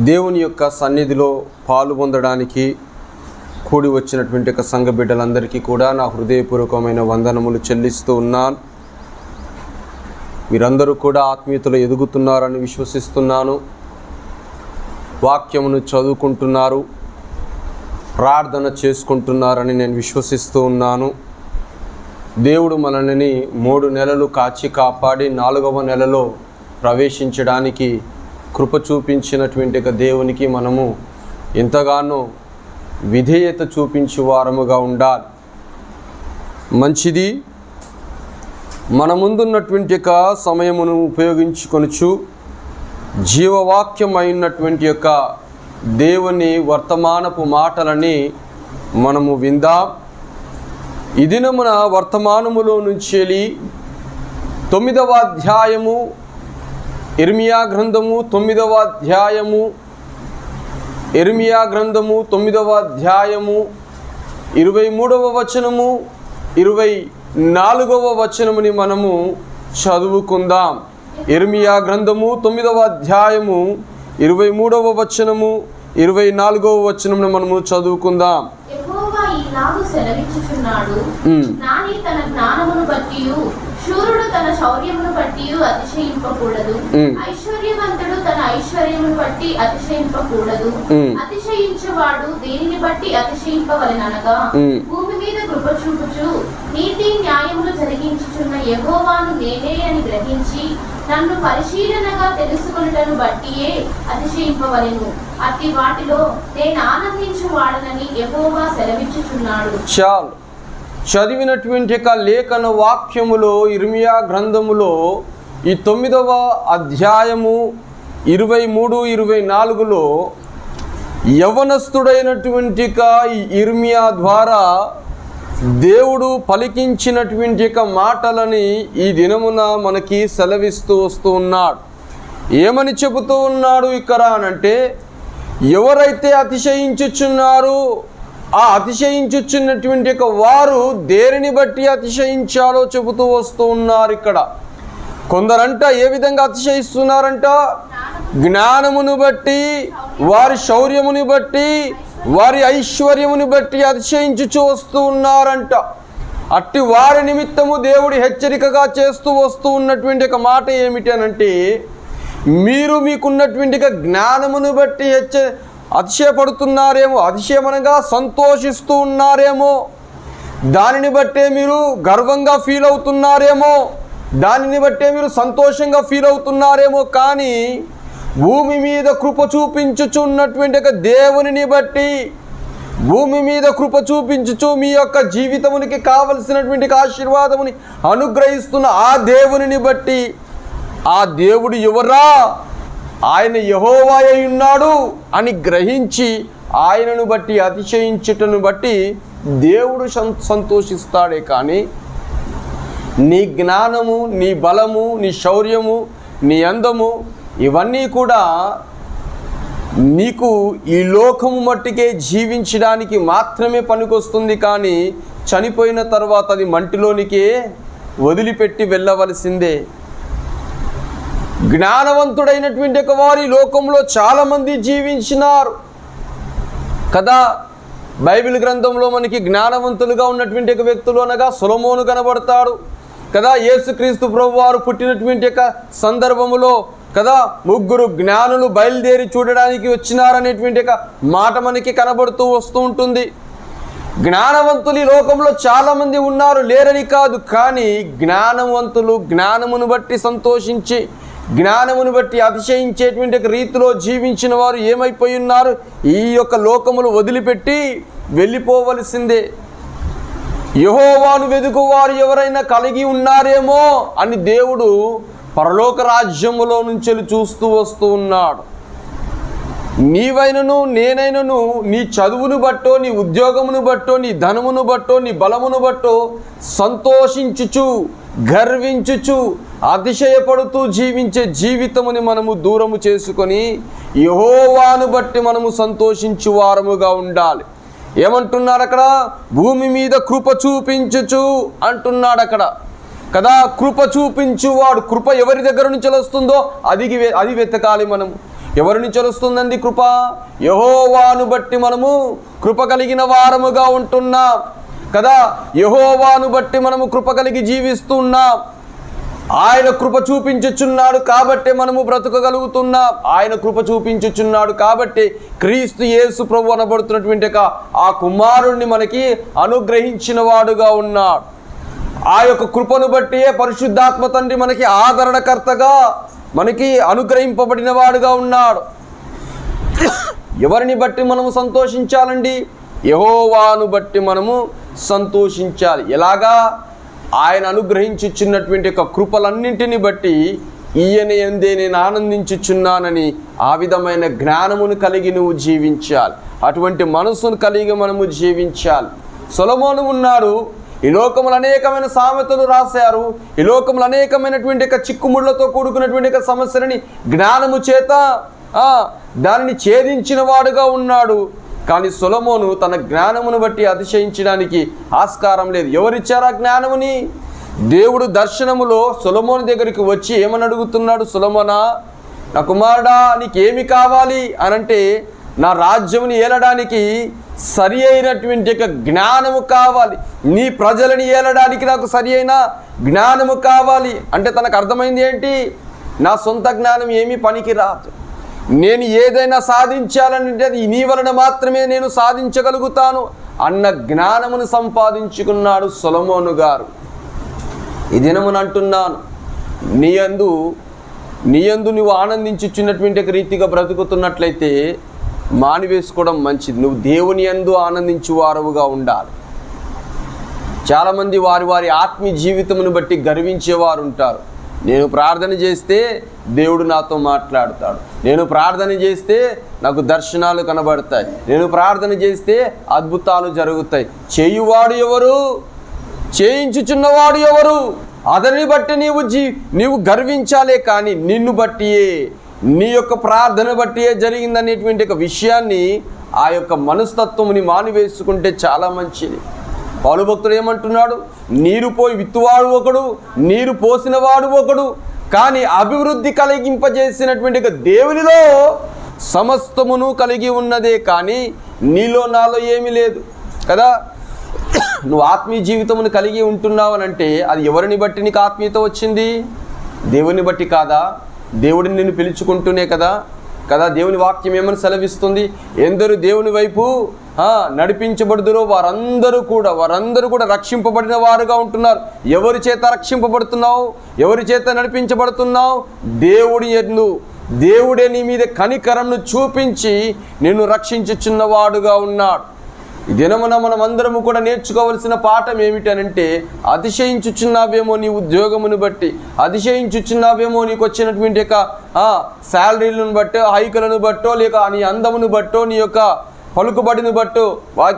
దేవుని యొక్క సన్నిధిలో పాలుపొందడానికి కూడి వచ్చినటువంటి సంఘ బిడ్డలందరికీ కూడా నా హృదయపూర్వకమైన వందనములు చెల్లిస్తూ ఉన్నాను. మీరందరూ కూడా ఆత్మీయతలో ఎదుగుతున్నారని విశ్వసిస్తున్నాను. వాక్యమును చదువుకుంటున్నారు, ప్రార్థన చేసుకుంటున్నారని నేను విశ్వసిస్తూ ఉన్నాను. దేవుడు మనల్ని 3 నెలలు కాచి కాపాడి 4వ నెలలో ప్రవేశించడానికి కృప చూపించినటువంటి దేవునికి మనము ఎంతగానో విధేయత చూపించి వారముగా ఉండాలి. మంచిది. మన ముందున్నటువంటి సమయమును ఉపయోగించుకొనుచు జీవవాక్యమైనటువంటి యొక్క దేవుని వర్తమానపు మాటలని మనము విందాం. ఈ దినమున వర్తమానములో నుంచి 9వ అధ్యాయము ఇర్మియా గ్రంథము 9వ అధ్యాయము 9వ అధ్యాయము 23వ వచనము 24వ వచనముని మనము చదువుకుందాం. ఇర్మియా గ్రంథము 9వ అధ్యాయము 23వ వచనము 24వ వచనమును మనము చదువుకుందాం. యెహోవా ఈలాగు సెలవిచ్చుచున్నాడు, జ్ఞాని తన జ్ఞానమును బట్టియు శూరుడు తన శౌర్యమును బట్టియు అతిశయింపకూడదు. ఐశ్వర్యవంతుడు తన ఐశ్వర్యమును బట్టి అతిశయింపకూడదు. అతిశయించువాడు దేనిని బట్టి అతిశయింపవలెననగా, భూమి మీద కృప చూపుచు నీతి న్యాయములు జరిగించుచున్న యెహోవాను నేనే అని గ్రహించి నన్ను పరిశీలనగా తెలుసుకొనుటను బట్టియే అతిశయింపవలెను. అట్టి వాటిలో నేను ఆనందించువాడనని యెహోవా సెలవిచ్చుచున్నాడు. చాలు. చదివినటువంటి లేఖన వాక్యములో ఇర్మియా గ్రంథములో ఈ 9వ అధ్యాయము 23, 24లో యవనస్తుడైనటువంటి ఈ ఇర్మియా ద్వారా దేవుడు పలికించినటువంటి మాటలని ఈ దినమున మనకి సెలవిస్తూ వస్తూ ఉన్నాడు. ఏమని చెబుతూ ఉన్నాడు ఇక్కడ అనంటే, ఎవరైతే అతిశయించుచున్నారో ఆ అతిశయించుచున్నటువంటి వారు దేనిని బట్టి అతిశయించాలో చెబుతూ వస్తూ ఉన్నారు. ఇక్కడ కొందరంట ఏ విధంగా అతిశయిస్తున్నారంట, జ్ఞానమును బట్టి, వారి శౌర్యముని బట్టి, వారి ఐశ్వర్యముని బట్టి అతిశయించుచూ వస్తూ ఉన్నారంట. అట్టి వారి నిమిత్తము దేవుడు హెచ్చరికగా చేస్తూ వస్తూ ఉన్నటువంటి మాట ఏమిటి అనంటే, మీరు మీకున్నటువంటి జ్ఞానమును బట్టి అతిశయపడుతున్నారేమో, అతిశయమనగా సంతోషిస్తూ ఉన్నారేమో, దానిని బట్టే మీరు గర్వంగా ఫీల్ అవుతున్నారేమో, దానిని బట్టే మీరు సంతోషంగా ఫీల్ అవుతున్నారేమో, కానీ భూమి మీద కృప చూపించుచున్నటువంటి దేవునిని బట్టి, భూమి మీద కృప చూపించుచు మీ యొక్క జీవితమునికి కావలసినటువంటి ఆశీర్వాదముని అనుగ్రహిస్తున్న ఆ దేవునిని బట్టి, ఆ దేవుడు ఎవరా, ఆయన యెహోవాయే ఉన్నాడు అని గ్రహించి ఆయనను బట్టి అతిశయించుటను బట్టి దేవుడు సంతోషిస్తాడే. కానీ నీ జ్ఞానము, నీ బలము, నీ శౌర్యము, నీ అందము ఇవన్నీ కూడా నీకు ఈ లోకము మట్టికే జీవించడానికి మాత్రమే పనికొస్తుంది. కానీ చనిపోయిన తర్వాత అది మంటిలోనికే వదిలిపెట్టి వెళ్ళవలసిందే. జ్ఞానవంతుడైనటువంటి వారి లోకంలో చాలామంది జీవించినారు కదా. బైబిల్ గ్రంథంలో మనకి జ్ఞానవంతులుగా ఉన్నటువంటి వ్యక్తులు అనగా సొలొమోను కనబడతాడు కదా. యేసుక్రీస్తు ప్రభువారు పుట్టినటువంటి సందర్భములో కదా 3 జ్ఞానులు బయలుదేరి చూడడానికి వచ్చినారనేటువంటి మాట మనకి కనబడుతూ వస్తూ ఉంటుంది. జ్ఞానవంతులు ఈ లోకంలో చాలామంది ఉన్నారు, లేరని కాదు. కానీ జ్ఞానవంతులు జ్ఞానమును బట్టి సంతోషించి, జ్ఞానమును బట్టి అతిశయించేటువంటి రీతిలో జీవించిన వారు ఏమైపోయి ఉన్నారు, ఈ యొక్క లోకములు వదిలిపెట్టి వెళ్ళిపోవలసిందే. యెహోవాను వెదుకువారు ఎవరైనా కలిగి ఉన్నారేమో అని దేవుడు పరలోక రాజ్యములో నుంచి చూస్తూ వస్తూ ఉన్నాడు. నీవైనను నేనైనను నీ చదువును బట్టో, నీ ఉద్యోగమును బట్టో, నీ ధనమును బట్టో, నీ బలమును బట్టో సంతోషించుచు, గర్వించుచు, అతిశయపడుతూ జీవించే జీవితముని మనము దూరము చేసుకొని యెహోవాను బట్టి మనము సంతోషించు వారముగా ఉండాలి. ఏమంటున్నాడు అక్కడ, భూమి మీద కృప చూపించుచు అంటున్నాడు అక్కడ కదా. కృప చూపించువాడు, కృప ఎవరి దగ్గర నుంచి వస్తుందో అది వెతకాలి మనము. ఎవరి నుంచి వస్తుందండి కృప? యెహోవాను బట్టి మనము కృప కలిగిన వారముగా ఉంటున్నాం కదా. యెహోవాను బట్టి మనము కృప కలిగి జీవిస్తున్నాం. ఆయన కృప చూపించుచున్నాడు కాబట్టి మనము బ్రతకగలుగుతున్నాం. ఆయన కృప చూపించుచున్నాడు కాబట్టి క్రీస్తు యేసు ప్రభు అనబడుతున్నటువంటి ఆ కుమారుణ్ణి మనకి అనుగ్రహించిన వాడుగా ఉన్నాడు. ఆ యొక్క కృపను బట్టి పరిశుద్ధాత్మ తండ్రి మనకి ఆదరణకర్తగా మనకి అనుగ్రహింపబడిన వాడుగా ఉన్నాడు. ఎవరిని బట్టి మనము సంతోషించాలండి? యెహోవాను బట్టి మనము సంతోషించాలి. ఎలాగా? ఆయన అనుగ్రహించుచున్నటువంటి యొక్క కృపలన్నింటిని బట్టి ఈయన యందే నేను ఆనందించుచున్నానని ఆ విధమైన జ్ఞానమును కలిగి నువ్వు జీవించాలి. అటువంటి మనసును కలిగి మనము జీవించాలి. సొలొమోను ఉన్నాడు. ఈ లోకములు అనేకమైన సామెతలు రాశారు. ఈ లోకములు అనేకమైనటువంటి యొక్క చిక్కుముళ్లతో కూడుకున్నటువంటి యొక్క సమస్యలని జ్ఞానము చేత దానిని ఛేదించిన వాడుగా ఉన్నాడు. కానీ సొలొమోను తన జ్ఞానమును బట్టి అతిశయించడానికి ఆస్కారం లేదు. ఎవరిచ్చారు ఆ జ్ఞానముని? దేవుడు దర్శనములో సొలొమోను దగ్గరికి వచ్చి ఏమని అడుగుతున్నాడు? సొలొమోనా, నా కుమారుడా, నీకేమి కావాలి అనంటే, నా రాజ్యముని ఏలడానికి సరి అయినటువంటి యొక్క జ్ఞానము కావాలి. నీ ప్రజలని ఏలడానికి నాకు సరి అయిన జ్ఞానము కావాలి అంటే తనకు అర్థమైంది ఏంటి? నా సొంత జ్ఞానం ఏమీ పనికి రాదు. నేను ఏదైనా సాధించాలంటే అది నీ వలన మాత్రమే నేను సాధించగలుగుతాను అన్న జ్ఞానమును సంపాదించుకున్నాడు సొలొమోను గారు. ఈ దినమున అంటున్నాను, నీ యందు నువ్వు ఆనందించుచున్నటువంటి రీతిగా బ్రతుకుతున్నట్లయితే మానివేసుకోవడం మంచిది. నువ్వు దేవుని యందు ఆనందించు వారవుగా ఉండాలి. చాలామంది వారి ఆత్మీయ జీవితమును బట్టి గర్వించేవారు ఉంటారు. నేను ప్రార్థన చేస్తే దేవుడు నాతో మాట్లాడతాడు, నేను ప్రార్థన చేస్తే నాకు దర్శనాలు కనబడతాయి, నేను ప్రార్థన చేస్తే అద్భుతాలు జరుగుతాయి. చేయువాడు ఎవరు? చేయించుచున్నవాడు ఎవరు? అతని బట్టి నీవు గర్వించాలే కానీ నిన్ను బట్టియే, నీ యొక్క ప్రార్థన బట్టియే జరిగిందనేటువంటి ఒక విషయాన్ని, ఆ యొక్క మనస్తత్వముని మానివేసుకుంటే చాలా మంచిది. పౌలు భక్తుడు ఏమంటున్నాడు? నీరు పోయి విత్తువాడు ఒకడు, నీరు పోసినవాడు ఒకడు, కానీ అభివృద్ధి కలిగింపజేసినటువంటి దేవునిలో సమస్తమును కలిగి ఉన్నదే కానీ నీలో నాలో ఏమీ లేదు కదా. నువ్వు ఆత్మీయ జీవితమును కలిగి ఉంటున్నావు అనంటే అది ఎవరిని బట్టి నీకు ఆత్మీయత వచ్చింది? దేవుని బట్టి కాదా? దేవుడిని నిన్ను పిలుచుకుంటూనే కదా. దేవుని వాక్యం ఏమని సెలవిస్తుంది? ఎందరు దేవుని వైపు నడిపించబడుదురో వారందరూ కూడా రక్షింపబడిన వారుగా ఉంటున్నారు. ఎవరి చేత రక్షింపబడుతున్నావు? ఎవరి చేత నడిపించబడుతున్నావు? దేవుడే నీ మీద కనికరంను చూపించి నిన్ను రక్షించుచున్నవాడుగా ఉన్నాడు. ఈ దినమున మనమందరము కూడా నేర్చుకోవలసిన పాఠం ఏమిటనంటే, అతిశయించుచున్నావేమో నీ ఉద్యోగమును బట్టి, అతిశయించుచున్నావేమో నీకు వచ్చినటువంటి యొక్క శాలరీలను బట్టో, హైకులను బట్టో, లేక నీ అందమును బట్టో, నీ యొక్క పలుకుబడిని బట్టో.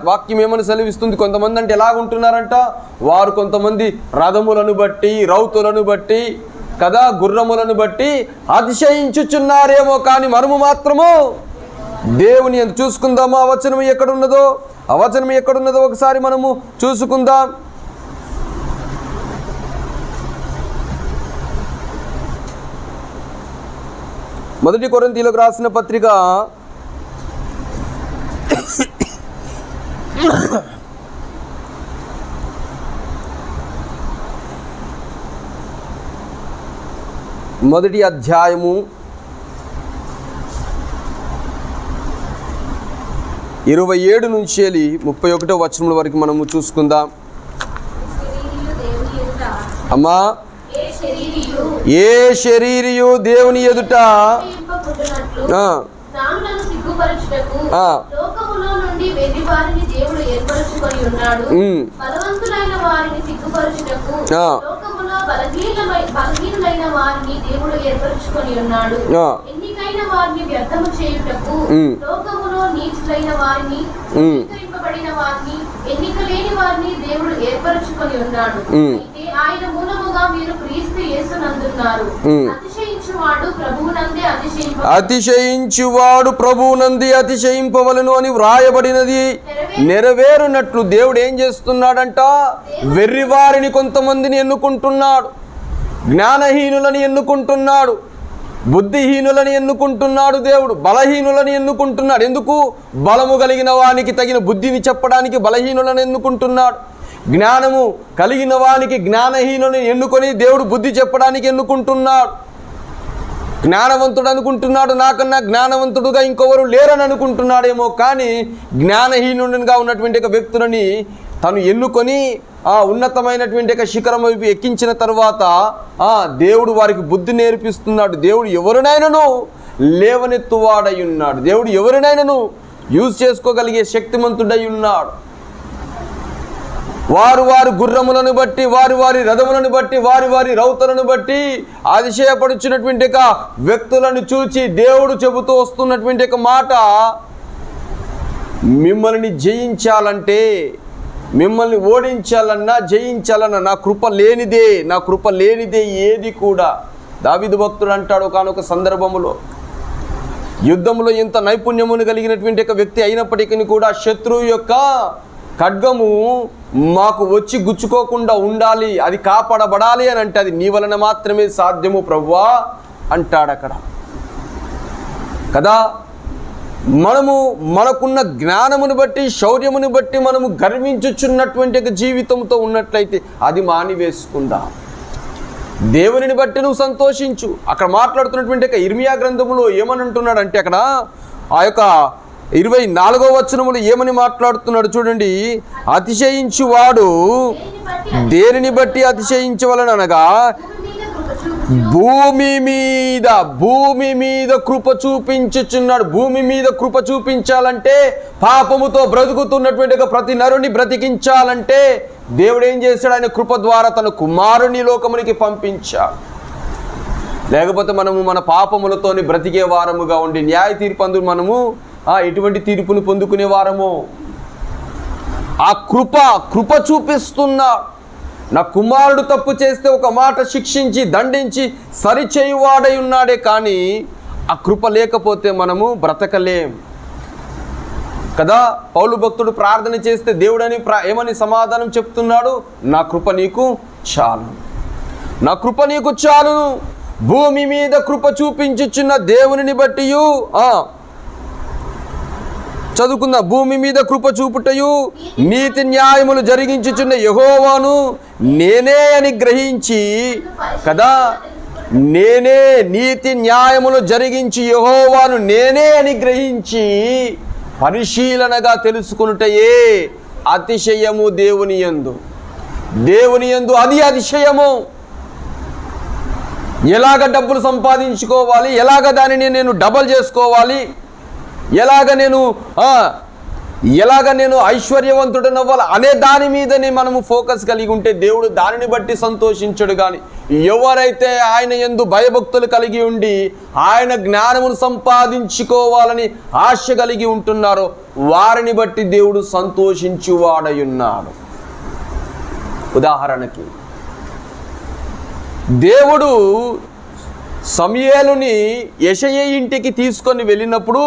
వాక్యం ఏమని సెలవిస్తుంది? కొంతమంది అంటే ఎలాగుంటున్నారంట? వారు కొంతమంది రథములను బట్టి, రౌతులను బట్టి కదా, గుర్రములను బట్టి అతిశయించుచున్నారేమో కానీ మనము మాత్రము దేవుని ఎంత చూసుకుందామా? ఆ వచనం ఎక్కడున్నదో ఒకసారి మనము చూసుకుందాం. మొదటి కొరింథీయులకు రాసిన పత్రిక 1వ అధ్యాయము 27 నుంచి 31వ వచనం వరకు మనము చూసుకుందాం. అమ్మా, ఏ శరీరియు దేవుని ఎదుట బలహీనులైన వారిని దేవుడు ఏర్పరచుకొని ఉన్నాడు. ఎన్నికైన వారిని వ్యర్థము చేయుటకు, లోకములో నీచులైన వారిని, స్వీకరింపబడిన వారిని, ఎన్నిక లేని వారిని దేవుడు ఏర్పరచుకొని ఉన్నాడు. అయితే ఆయన మూలముగా మీరు క్రీస్తు యేసునందున్నారు. అతిశయించువాడు ప్రభువునందే అతిశయింపవలెను అని వ్రాయబడినది నెరవేరునట్లు దేవుడు ఏం చేస్తున్నాడంట? వెర్రివారిని కొంతమందిని ఎన్నుకుంటున్నాడు, జ్ఞానహీనులని ఎన్నుకుంటున్నాడు. బుద్ధిహీనులని ఎన్నుకుంటున్నాడు దేవుడు, బలహీనులని ఎన్నుకుంటున్నాడు. ఎందుకు? బలము కలిగిన వానికి తగిన బుద్ధిని చెప్పడానికి బలహీనులను ఎన్నుకుంటున్నాడు. జ్ఞానము కలిగిన వానికి జ్ఞానహీనులను ఎన్నుకొని దేవుడు బుద్ధి చెప్పడానికి ఎన్నుకుంటున్నాడు. జ్ఞానవంతుడు అనుకుంటున్నాడు నాకన్నా జ్ఞానవంతుడుగా ఇంకొవరు లేరని అనుకుంటున్నాడేమో, కానీ జ్ఞానహీనుడిగా ఉన్నటువంటి ఒక వ్యక్తులని తను ఎన్నుకొని ఆ ఉన్నతమైనటువంటి ఒక శిఖరం వైపు ఎక్కించిన తర్వాత దేవుడు వారికి బుద్ధి నేర్పిస్తున్నాడు. దేవుడు ఎవరినైనాను లేవనెత్తువాడై ఉన్నాడు. దేవుడు ఎవరినైనాను యూజ్ చేసుకోగలిగే శక్తిమంతుడై ఉన్నాడు. వారు గుర్రములను బట్టి, వారి రథములను బట్టి, వారి రౌతులను బట్టి అతిశయపడుచున్నటువంటి ఒక వ్యక్తులను చూచి దేవుడు చెబుతూ వస్తున్నటువంటి ఒక మాట, మిమ్మల్ని జయించాలంటే, మిమ్మల్ని ఓడించాలన్నా జయించాలన్నా నా కృప లేనిదే ఏది కూడా. దావీదు భక్తుడు అంటాడు ఒకానొక సందర్భములో, యుద్ధంలో ఎంత నైపుణ్యమును కలిగినటువంటి ఒక వ్యక్తి అయినప్పటికీ కూడా శత్రువు యొక్క ఖడ్గము మాకు వచ్చి గుచ్చుకోకుండా ఉండాలి, అది కాపాడబడాలి అని అంటే అది నీ వలన మాత్రమే సాధ్యము ప్రభువా అంటాడు అక్కడ కదా. మనకున్న జ్ఞానమును బట్టి, శౌర్యమును బట్టి మనము గర్వించుచున్నటువంటి ఒక జీవితంతో ఉన్నట్లయితే అది మానివేసుకుందాం. దేవునిని బట్టి నువ్వు సంతోషించు. అక్కడ మాట్లాడుతున్నటువంటి ఒక ఇర్మియా గ్రంథములో ఏమని అంటున్నాడు అంటే, అక్కడ ఆ యొక్క 24వ వచనములో ఏమని మాట్లాడుతున్నాడు చూడండి. అతిశయించువాడు దేనిని బట్టి అతిశయించవలనగా భూమి మీద కృప చూపించుచున్నాడు. భూమి మీద కృప చూపించాలంటే, పాపముతో బ్రతుకుతున్నటువంటి ప్రతి నరుని బ్రతికించాలంటే దేవుడు ఏం చేశాడు? ఆయన కృప ద్వారా తన కుమారుని లోకమునికి పంపించాడు. లేకపోతే మనము మన పాపములతోని బ్రతికే వారముగా ఉండి న్యాయ తీర్పు అందు మనము ఎటువంటి తీర్పును పొందుకునే వారము. ఆ కృప చూపిస్తున్నాడు. నా కుమారుడు తప్పు చేస్తే ఒక మాట శిక్షించి దండించి సరిచేయువాడై ఉన్నాడే, కానీ ఆ కృప లేకపోతే మనము బ్రతకలేం కదా. పౌలు భక్తుడు ప్రార్థన చేస్తే దేవుడని ఏమని సమాధానం చెప్తున్నాడు? నా కృప నీకు చాలును. భూమి మీద కృప చూపించుచున్న దేవునిని బట్టి చదువుకుందా. భూమి మీద కృప చూపుటయు నీతి న్యాయములు జరిగించుచున్న యెహోవాను నేనే అని గ్రహించి కదా. నేనే నీతి న్యాయములు జరిగించి యెహోవాను నేనే అని గ్రహించి పరిశీలనగా తెలుసుకునుటయే అతిశయము. దేవుని యందు అది అతిశయము. ఎలాగ డబ్బులు సంపాదించుకోవాలి, ఎలాగ దానిని నేను డబల్ చేసుకోవాలి, ఎలాగ నేను ఐశ్వర్యవంతుడనవ్వాలి అనే దాని మీదనే మనము ఫోకస్ కలిగి ఉంటే దేవుడు దానిని బట్టి సంతోషించడు. కానీ ఎవరైతే ఆయన యందు భయభక్తులు కలిగి ఉండి ఆయన జ్ఞానమును సంపాదించుకోవాలని ఆశ కలిగి ఉంటున్నారో వారిని బట్టి దేవుడు సంతోషించువాడై ఉన్నాడు. ఉదాహరణకి దేవుడు సమూయేలుని యెషయా ఇంటికి తీసుకొని వెళ్ళినప్పుడు,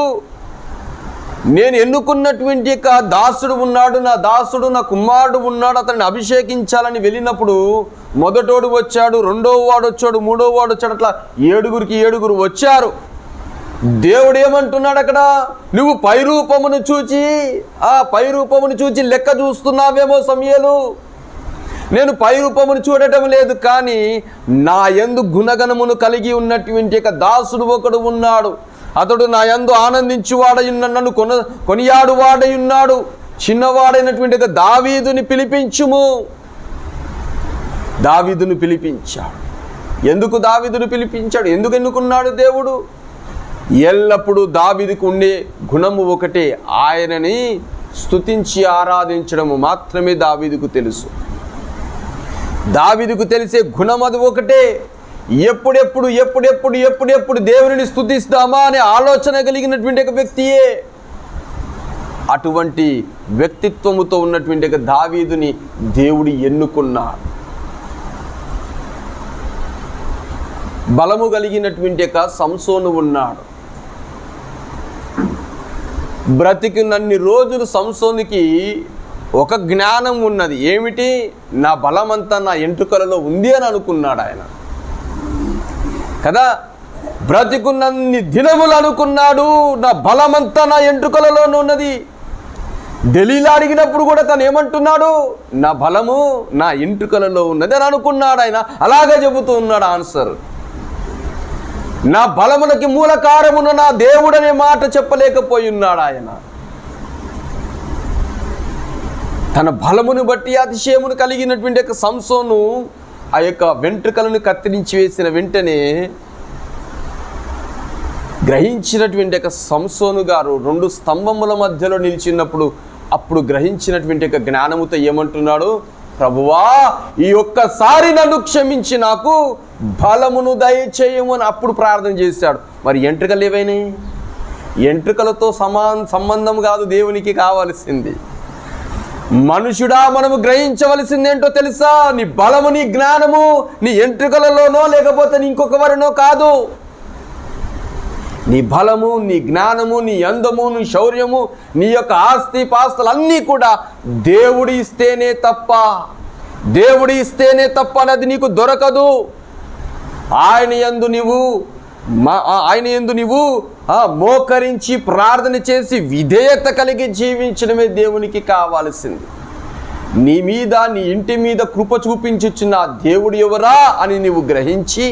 నేను ఎన్నుకున్నటువంటి దాసుడు ఉన్నాడు, నా దాసుడు నా కుమారుడు ఉన్నాడు, అతన్ని అభిషేకించాలని వెళ్ళినప్పుడు మొదటోడు వచ్చాడు, రెండవ వాడు వచ్చాడు, మూడవ వాడు వచ్చాడు, అట్లా 7 వచ్చారు. దేవుడు ఏమంటున్నాడు అక్కడ? నువ్వు పైరూపమును చూచి లెక్క చూస్తున్నావేమో సమూయేలు. నేను పైరూపమును చూడటం లేదు, కానీ నా యందు గుణగణమును కలిగి ఉన్నటువంటి దాసుడు ఒకడు ఉన్నాడు. అతడు నా యందు ఆనందించువాడై ఉన్నాడు, నన్ను కొనియాడువాడై ఉన్నాడు. చిన్నవాడైనటువంటి దావీదుని పిలిపించుము. దావీదును పిలిపించాడు. ఎందుకు దావీదును పిలిపించాడు? ఎందుకు ఎన్నుకున్నాడు దేవుడు? ఎల్లప్పుడూ దావీదుకు ఉండే గుణము ఒకటే, ఆయనని స్తుతించి ఆరాధించడము మాత్రమే దావీదుకు తెలుసు. దావీదుకు తెలిసే గుణం అది ఒకటే. ఎప్పుడెప్పుడు దేవుని స్తుతిస్తామా అనే ఆలోచన కలిగినటువంటి ఒక వ్యక్తియే. అటువంటి వ్యక్తిత్వముతో ఉన్నటువంటి ఒక దావీదుని దేవుడు ఎన్నుకున్నాడు. బలము కలిగినటువంటి ఒక సంసోను ఉన్నాడు. బ్రతికినన్ని రోజులు సంసోనుకి ఒక జ్ఞానం ఉన్నది. ఏమిటి? నా బలమంతా నా ఎంట్రుకలలో ఉంది అని అనుకున్నాడు ఆయన కదా. బ్రతికున్నన్ని దినములు అనుకున్నాడు నా బలమంతా నా ఎంట్రుకలలోనే ఉన్నది. దెలీలా అడిగినప్పుడు కూడా తను ఏమంటున్నాడు? నా బలము నా ఎంట్రుకలలో ఉన్నది అని అనుకున్నాడు. ఆయన అలాగే చెబుతూ ఉన్నాడు ఆన్సర్. నా బలమునకి మూల కారమున నా దేవుడనే మాట చెప్పలేకపోయి ఉన్నాడు ఆయన. తన బలమును బట్టి అతిశయమును కలిగినటువంటి యొక్క సంసోను ఆ యొక్క వెంట్రుకలను కత్తిరించి వేసిన వెంటనే గ్రహించినటువంటి యొక్క సంసోను గారు 2 స్తంభముల మధ్యలో నిలిచినప్పుడు అప్పుడు గ్రహించినటువంటి యొక్క జ్ఞానముతో ఏమంటున్నాడు? ప్రభువా, ఈ ఒక్కసారి నన్ను క్షమించి నాకు బలమును దయచేయము అని అప్పుడు ప్రార్థన చేశాడు. మరి ఎంట్రుకలు ఏవైనాయి? ఎంట్రుకలతో సంబంధం కాదు దేవునికి కావాల్సింది. మనుషుడా, మనము గ్రహించవలసింది ఏంటో తెలుసా? నీ బలము నీ జ్ఞానము నీ ఎంట్రుకలలోనో లేకపోతే ఇంకొక వారినో కాదు. నీ బలము నీ జ్ఞానము నీ అందము నీ శౌర్యము నీ యొక్క ఆస్తి పాస్తులు అన్నీ కూడా దేవుడు ఇస్తేనే తప్ప అన్నది నీకు దొరకదు. ఆయన యందు నీవు మోకరించి ప్రార్థన చేసి విధేయత కలిగి జీవించడమే దేవునికి కావాల్సింది. నీ మీద నీ ఇంటి మీద కృప చూపించుచున్న దేవుడు ఎవరా అని నీవు గ్రహించి,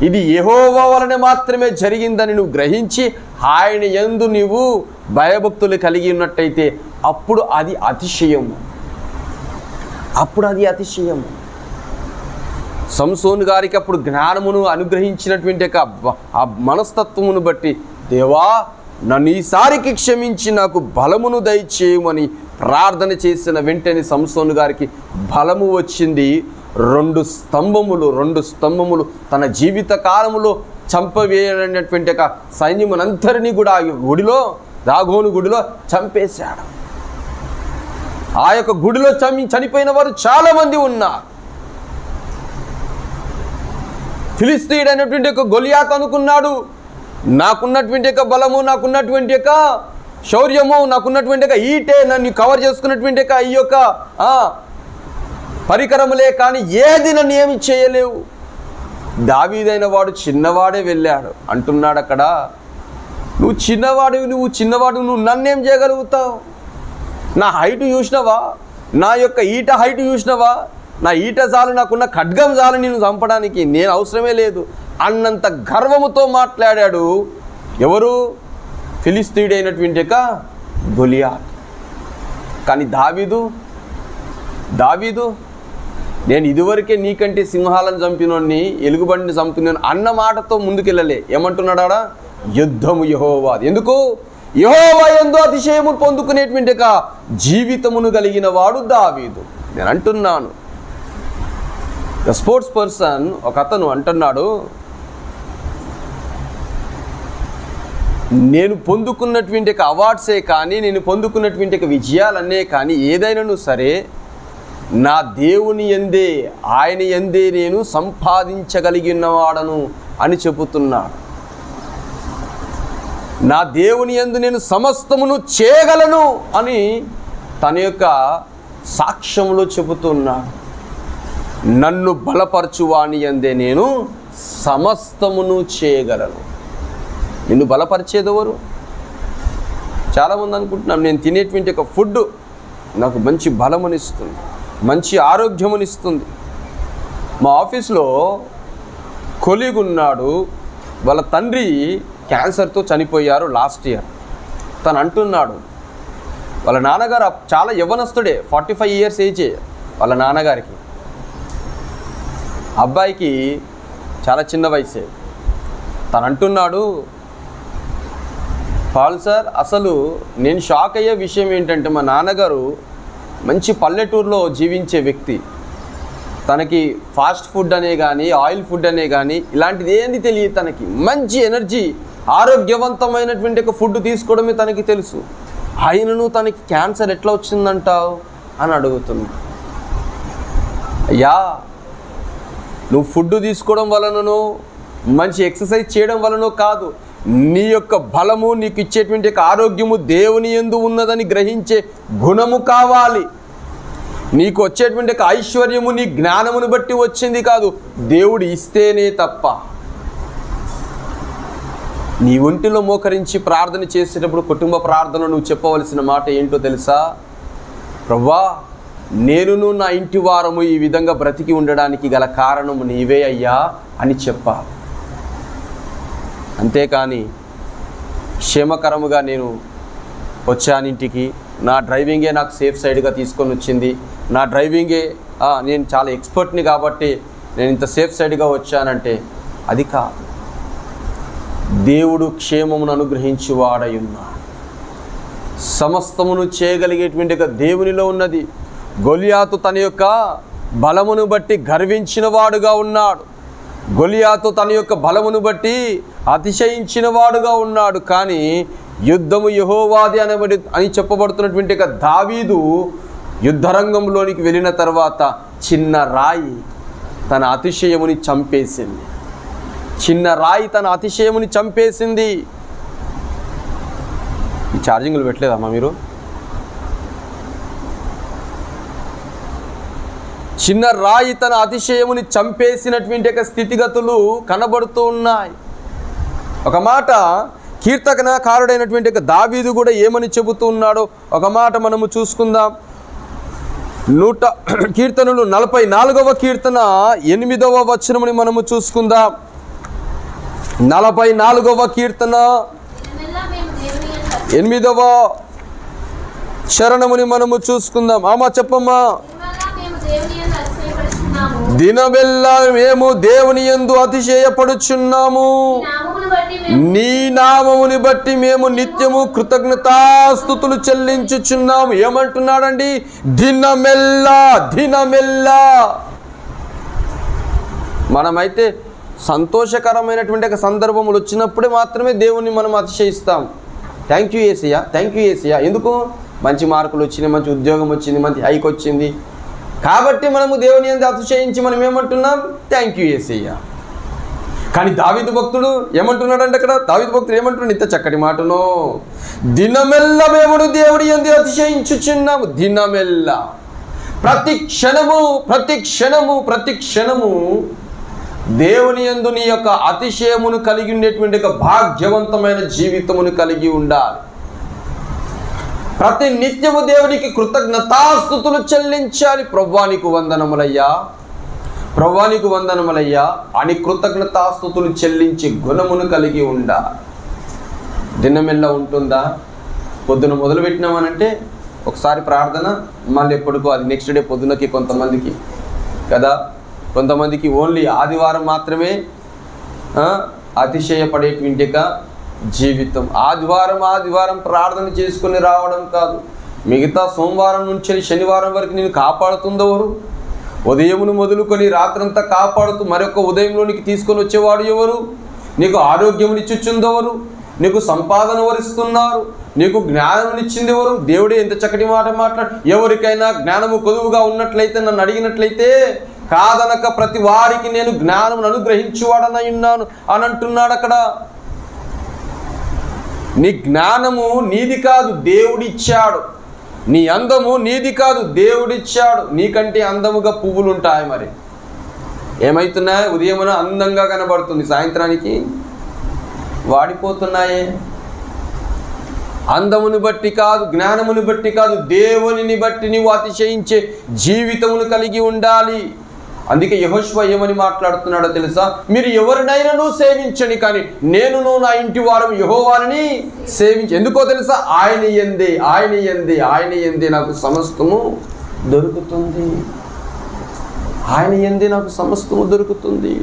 ఇది యెహోవా వలన మాత్రమే జరిగిందని నువ్వు గ్రహించి ఆయన యందు నీవు భయభక్తులు కలిగి ఉన్నట్టయితే అప్పుడు అది అతిశయము. సంసోను గారికి అప్పుడు జ్ఞానమును అనుగ్రహించినటువంటి ఆ మనస్తత్వమును బట్టి, దేవా నన్ను ఈసారికి క్షమించి నాకు బలమును దయచేయమని ప్రార్థన చేసిన వెంటనే సంసోను గారికి బలము వచ్చింది. 2 స్తంభములు తన జీవిత కాలములో చంపవేయనటువంటి ఒక సైన్యమునంతరినీ కూడా ఆ గుడిలో, దాగోను గుడిలో చంపేశాడు. ఆ యొక్క గుడిలో చనిపోయిన వారు చాలామంది ఉన్నారు. ఫిలిస్తీయుడైనటువంటి ఒక గొలియాతు అనుకున్నాడు, నాకున్నటువంటి యొక్క బలము, నాకున్నటువంటి యొక్క శౌర్యము, నాకున్నటువంటి యొక్క ఈటే, నన్ను కవర్ చేసుకున్నటువంటి యొక్క ఈ యొక్క పరికరములే కానీ ఏది నన్ను ఏమి చేయలేవు. దావీదైన వాడు చిన్నవాడే వెళ్ళాడు అంటున్నాడు అక్కడ. నువ్వు చిన్నవాడు నువ్వు నన్నేం చేయగలుగుతావు? నా హైట్ చూసినవా? నా యొక్క ఈట హైట్ చూసినవా? నా ఈట చాలు, నాకున్న ఖడ్గం చాలు నేను చంపడానికి, నేను అవసరమే లేదు అన్నంత గర్వముతో మాట్లాడాడు. ఎవరు? ఫిలిస్తీయుడైనటువంటి యొక్క గొలియాతు. కానీ దావీదు నేను ఇదివరకే నీకంటే సింహాలను చంపినోడిని, ఎలుగుబండిని చంపినోని అన్న మాటతో ముందుకెళ్ళలే. ఏమంటున్నాడా? యుద్ధము యెహోవాది. ఎందుకు? యెహోవా యందు అతిశయము పొందుకునేటువంటి ఒక జీవితమును కలిగిన వాడు దావీదు. నేను అంటున్నాను, స్పోర్ట్స్ పర్సన్ ఒక అతను అంటున్నాడు, నేను పొందుకున్నటువంటి అవార్డ్సే కానీ, నేను పొందుకున్నటువంటి విజయాలన్నే కానీ ఏదైనాను సరే నా దేవుని యందే, ఆయన యందే నేను సంపాదించగలిగినవాడను అని చెబుతున్నాడు. నా దేవుని యందు నేను సమస్తమును చేయగలను అని తన యొక్క సాక్ష్యంలో చెబుతున్నాడు. నన్ను బలపరచువాని యందే నేను సమస్తమును చేయగలను. నిన్ను బలపరిచేదెవరు? చాలామంది అనుకుంటున్నాం నేను తినేటువంటి ఒక ఫుడ్ నాకు మంచి బలమునిస్తుంది, మంచి ఆరోగ్యమునిస్తుంది. మా ఆఫీస్లో కొలీగ్ ఉన్నాడు, వాళ్ళ తండ్రి క్యాన్సర్తో చనిపోయారు లాస్ట్ ఇయర్. తను అంటున్నాడు వాళ్ళ నాన్నగారు చాలా యవ్వనస్తుడే, 45 years ఏజే వాళ్ళ నాన్నగారికి. అబ్బాయికి చాలా చిన్న వయసే. తను అంటున్నాడు, పాల్ సార్, అసలు నేను షాక్ అయ్యే విషయం ఏంటంటే మా నాన్నగారు మంచి పల్లెటూరులో జీవించే వ్యక్తి. తనకి ఫాస్ట్ ఫుడ్ అనే కానీ ఆయిల్ ఫుడ్ అనే కానీ ఇలాంటిది ఏంది తెలియదు. తనకి మంచి ఎనర్జీ, ఆరోగ్యవంతమైనటువంటి ఒక ఫుడ్ తీసుకోవడమే తనకి తెలుసు. ఆయనను తనకి క్యాన్సర్ ఎట్లా వచ్చిందంటావు అని అడుగుతున్నా. అయ్యా, నువ్వు ఫుడ్ తీసుకోవడం వలననో మంచి ఎక్సర్సైజ్ చేయడం వలనో కాదు, నీ యొక్క బలము, నీకు ఇచ్చేటువంటి ఆరోగ్యము దేవుని యందు ఉన్నదని గ్రహించే గుణము కావాలి. నీకు వచ్చేటువంటి ఐశ్వర్యము నీ జ్ఞానమును బట్టి వచ్చింది కాదు, దేవుడు ఇస్తేనే తప్ప. నీ ఒంటిలో మోకరించి ప్రార్థన చేసేటప్పుడు కుటుంబ ప్రార్థనలో నువ్వు చెప్పవలసిన మాట ఏంటో తెలుసా? ప్రభువా, నేనును నా ఇంటి వారము ఈ విధంగా బ్రతికి ఉండడానికి గల కారణము నీవే అయ్యా అని చెప్పాలి. అంతేకాని క్షేమకరముగా నేను వచ్చానింటికి, నా డ్రైవింగే నాకు సేఫ్ సైడ్గా తీసుకొని వచ్చింది, నా డ్రైవింగే నేను చాలా ఎక్స్పర్ట్ని కాబట్టి నేను ఇంత సేఫ్ సైడ్గా వచ్చానంటే అది కాదు. దేవుడు క్షేమమును అనుగ్రహించువాడై ఉన్నాడు. సమస్తమును చేయగలిగేటువంటి దేవునిలో ఉన్నది. గొలియాతు తన యొక్క బలమును బట్టి గర్వించిన వాడుగా ఉన్నాడు. గొలియాతు తన యొక్క బలమును బట్టి అతిశయించిన వాడుగా ఉన్నాడు. కానీ యుద్ధము యెహోవాది అని చెప్పబడుతున్నటువంటి దావీదు యుద్ధరంగంలోనికి వెళ్ళిన తర్వాత చిన్న రాయి తన అతిశయముని చంపేసింది. చిన్న రాయి తన అతిశయముని చంపేసింది. ఈ ఛార్జింగ్లు పెట్టలేదమ్మా మీరు? చిన్న రాయి తన అతిశయముని చంపేసినటువంటి స్థితిగతులు కనబడుతూ ఉన్నాయి. ఒక మాట కీర్తనకారుడైనటువంటి దావీదు కూడా ఏమని చెబుతూ ఉన్నాడో ఒక మాట మనము చూసుకుందాం. కీర్తనలు 44వ కీర్తన 8వ వచనముని మనము చూసుకుందాం. 44వ కీర్తన 8వ చరణముని మనము చూసుకుందాం. ఆమా చెప్పమ్మా. దినమెల్లా మేము దేవుని యందు అతిశయపడుచున్నాము, నీ నామముని బట్టి మేము నిత్యము కృతజ్ఞతాస్తుతులు చెల్లించుచున్నాము. ఏమంటున్నాడండి? దినమెల్లా, దినమెల్లా. మనమైతే సంతోషకరమైనటువంటి సందర్భములు వచ్చినప్పుడే మాత్రమే దేవుణ్ణి మనం అతిశయిస్తాం. Thank you Yesayya, thank you Yesayya. ఎందుకు? మంచి మార్కులు వచ్చినాయి, మంచి ఉద్యోగం వచ్చింది, మంచి హైక్ వచ్చింది కాబట్టి మనము దేవుని యందు అతిశయించి మనం ఏమంటున్నాం? థ్యాంక్ యూ యేసయ్యా. కానీ దావీదు భక్తుడు ఏమంటున్నాడంటే, అక్కడ దావీదు భక్తుడు ఏమంటున్నాడు? ఇంత చక్కటి మాటను, దినమెల్ల మేము దేవుని యందు అతిశయించుచున్నాము. దినమెల్ల, ప్రతి క్షణము, ప్రతి క్షణము, ప్రతి క్షణము దేవుని యందు నీ యొక్క అతిశయమును కలిగి ఉండేటువంటి భాగ్యవంతమైన జీవితమును కలిగి ఉండాలి. ప్రతి నిత్యము దేవునికి కృతజ్ఞతాస్తుతులు చెల్లించాలి. ప్రభువానికి వందనములయ్యా, ప్రభువానికి వందనములయ్యా అని కృతజ్ఞతాస్తుతులు చెల్లించి గుణమును కలిగి ఉండాలి. దినమెల్ల ఉంటుందా? పొద్దున మొదలు పెట్టినామనంటే ఒకసారి ప్రార్థన, మళ్ళీ ఎప్పటికో అది నెక్స్ట్ డే పొద్దునకి కొంతమందికి కదా, కొంతమందికి ఓన్లీ ఆదివారం మాత్రమే అతిశయపడేటువంటి జీవితం. ఆదివారం ప్రార్థన చేసుకుని రావడం కాదు, మిగతా సోమవారం నుంచి శనివారం వరకు నేను కాపాడుతుందెవరు? ఉదయమును మొదలుకొని రాత్రంతా కాపాడుతూ మరొక ఉదయంలోనికి తీసుకొని వచ్చేవాడు ఎవరు? నీకు ఆరోగ్యమునిచ్చుచుందెవరు? నీకు సంపాదన వరిస్తున్నారు? నీకు జ్ఞానమునిచ్చింది ఎవరు? దేవుడే ఎంత చక్కటి మాట మాట్లాడు. ఎవరికైనా జ్ఞానము కొదువుగా ఉన్నట్లయితే నన్ను అడిగినట్లయితే కాదనక ప్రతి వారికి నేను జ్ఞానం అనుగ్రహించువాడనై ఉన్నాను అని అంటున్నాడు. అక్కడ నీ జ్ఞానము నీది కాదు, దేవుడిచ్చాడు. నీ అందము నీది కాదు, దేవుడిచ్చాడు. నీకంటే అందముగా పువ్వులు ఉంటాయి, మరి ఏమవుతున్నాయి? ఉదయమున అందంగా కనబడుతుంది, సాయంత్రానికి వాడిపోతున్నాయే. అందమును బట్టి కాదు, జ్ఞానమును బట్టి కాదు, దేవునిని బట్టి నీవు అతిశయించే జీవితమును కలిగి ఉండాలి. అందుకే యెహోషువ ఏమని మాట్లాడుతున్నాడో తెలుసా? మీరు ఎవరినైనా సేవించండి, కానీ నేనును నా ఇంటి వారు యెహోవాని సేవించి. ఎందుకో తెలుసా? ఆయన యందే, ఆయన యందే, ఆయన యందే నాకు సమస్తము దొరుకుతుంది. ఆయన యందే నాకు సమస్తము దొరుకుతుంది.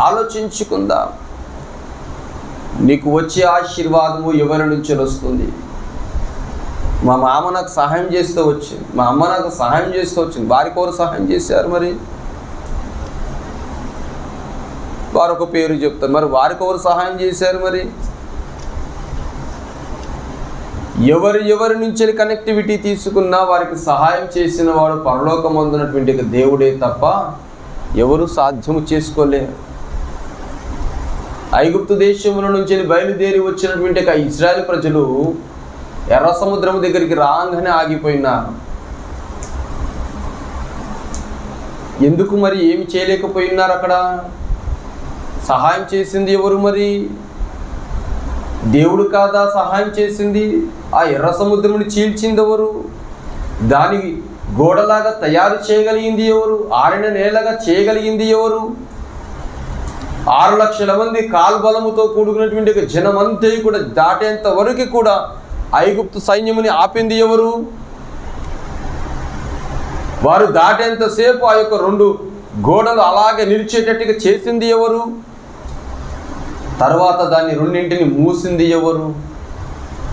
ఆలోచించుకుందాం. నీకు వచ్చే ఆశీర్వాదము ఎవరి నుంచి వస్తుంది? మా మామ నాకు సహాయం చేస్తూ వచ్చింది, మా అమ్మ నాకు సహాయం చేస్తూ వచ్చింది. వారికి ఎవరు సహాయం చేశారు? మరి వారొక పేరు చెప్తారు, మరి వారికి ఎవరు సహాయం చేశారు? మరి ఎవరి నుంచి కనెక్టివిటీ తీసుకున్నా వారికి సహాయం చేసిన వాడు పరలోకమందున్నటువంటి దేవుడే తప్ప ఎవరు సాధ్యము చేసుకోలేరు. ఐగుప్తు దేశముల నుంచి బయలుదేరి వచ్చినటువంటి ఇశ్రాయేలు ప్రజలు ఎర్ర సముద్రం దగ్గరికి రాగానే ఆగిపోయినారు. ఎందుకు? మరి ఏమి చేయలేకపోయినారు? అక్కడ సహాయం చేసింది ఎవరు మరి? దేవుడు కాదా సహాయం చేసింది? ఆ ఎర్ర సముద్రముని చీల్చింది ఎవరు? దాని గోడలాగా తయారు చేయగలిగింది ఎవరు? ఆరిన నేలగా చేయగలిగింది ఎవరు? 6 లక్షల మంది కాల్బలముతో కూడుకున్నటువంటి జనమంతా కూడా దాటేంత వరకు కూడా ఐగుప్తు సైన్యముని ఆపింది ఎవరు? వారు దాటేంతసేపు ఆ యొక్క 2 గోడలు అలాగే నిలిచేటట్టుగా చేసింది ఎవరు? తర్వాత దాన్ని 2 మూసింది ఎవరు?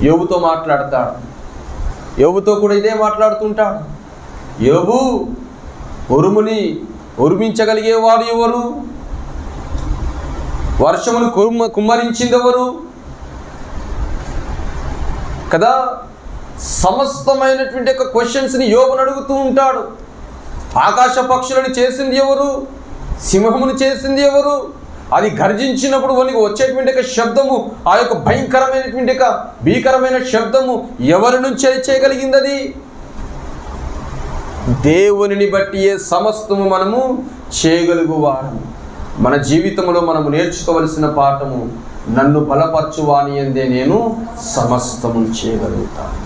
యోబుతో మాట్లాడతాడు. యోబుతో కూడా ఇదే మాట్లాడుతుంటాడు. యోబు, ఉరుముని ఉరిమించగలిగేవాడు ఎవరు? వర్షమును కుమ్మరించింది ఎవరు? కదా, సమస్తమైనటువంటి యొక్క క్వశ్చన్స్ని యోబుని అడుగుతూ ఉంటాడు. ఆకాశ పక్షులను చేసింది ఎవరు? సింహమును చేసింది ఎవరు? అది గర్జించినప్పుడు మనకి వచ్చేటువంటి యొక్క శబ్దము, ఆ యొక్క భయంకరమైనటువంటి యొక్క భీకరమైన శబ్దము ఎవరి నుంచి చేయగలిగింది? అది దేవునిని బట్టి సమస్తము మనము చేయగలుగువారము. మన జీవితంలో మనము నేర్చుకోవలసిన పాఠము, నన్ను బలపరచువాని యందే నేను సమస్తము చేయగలుగుతాను.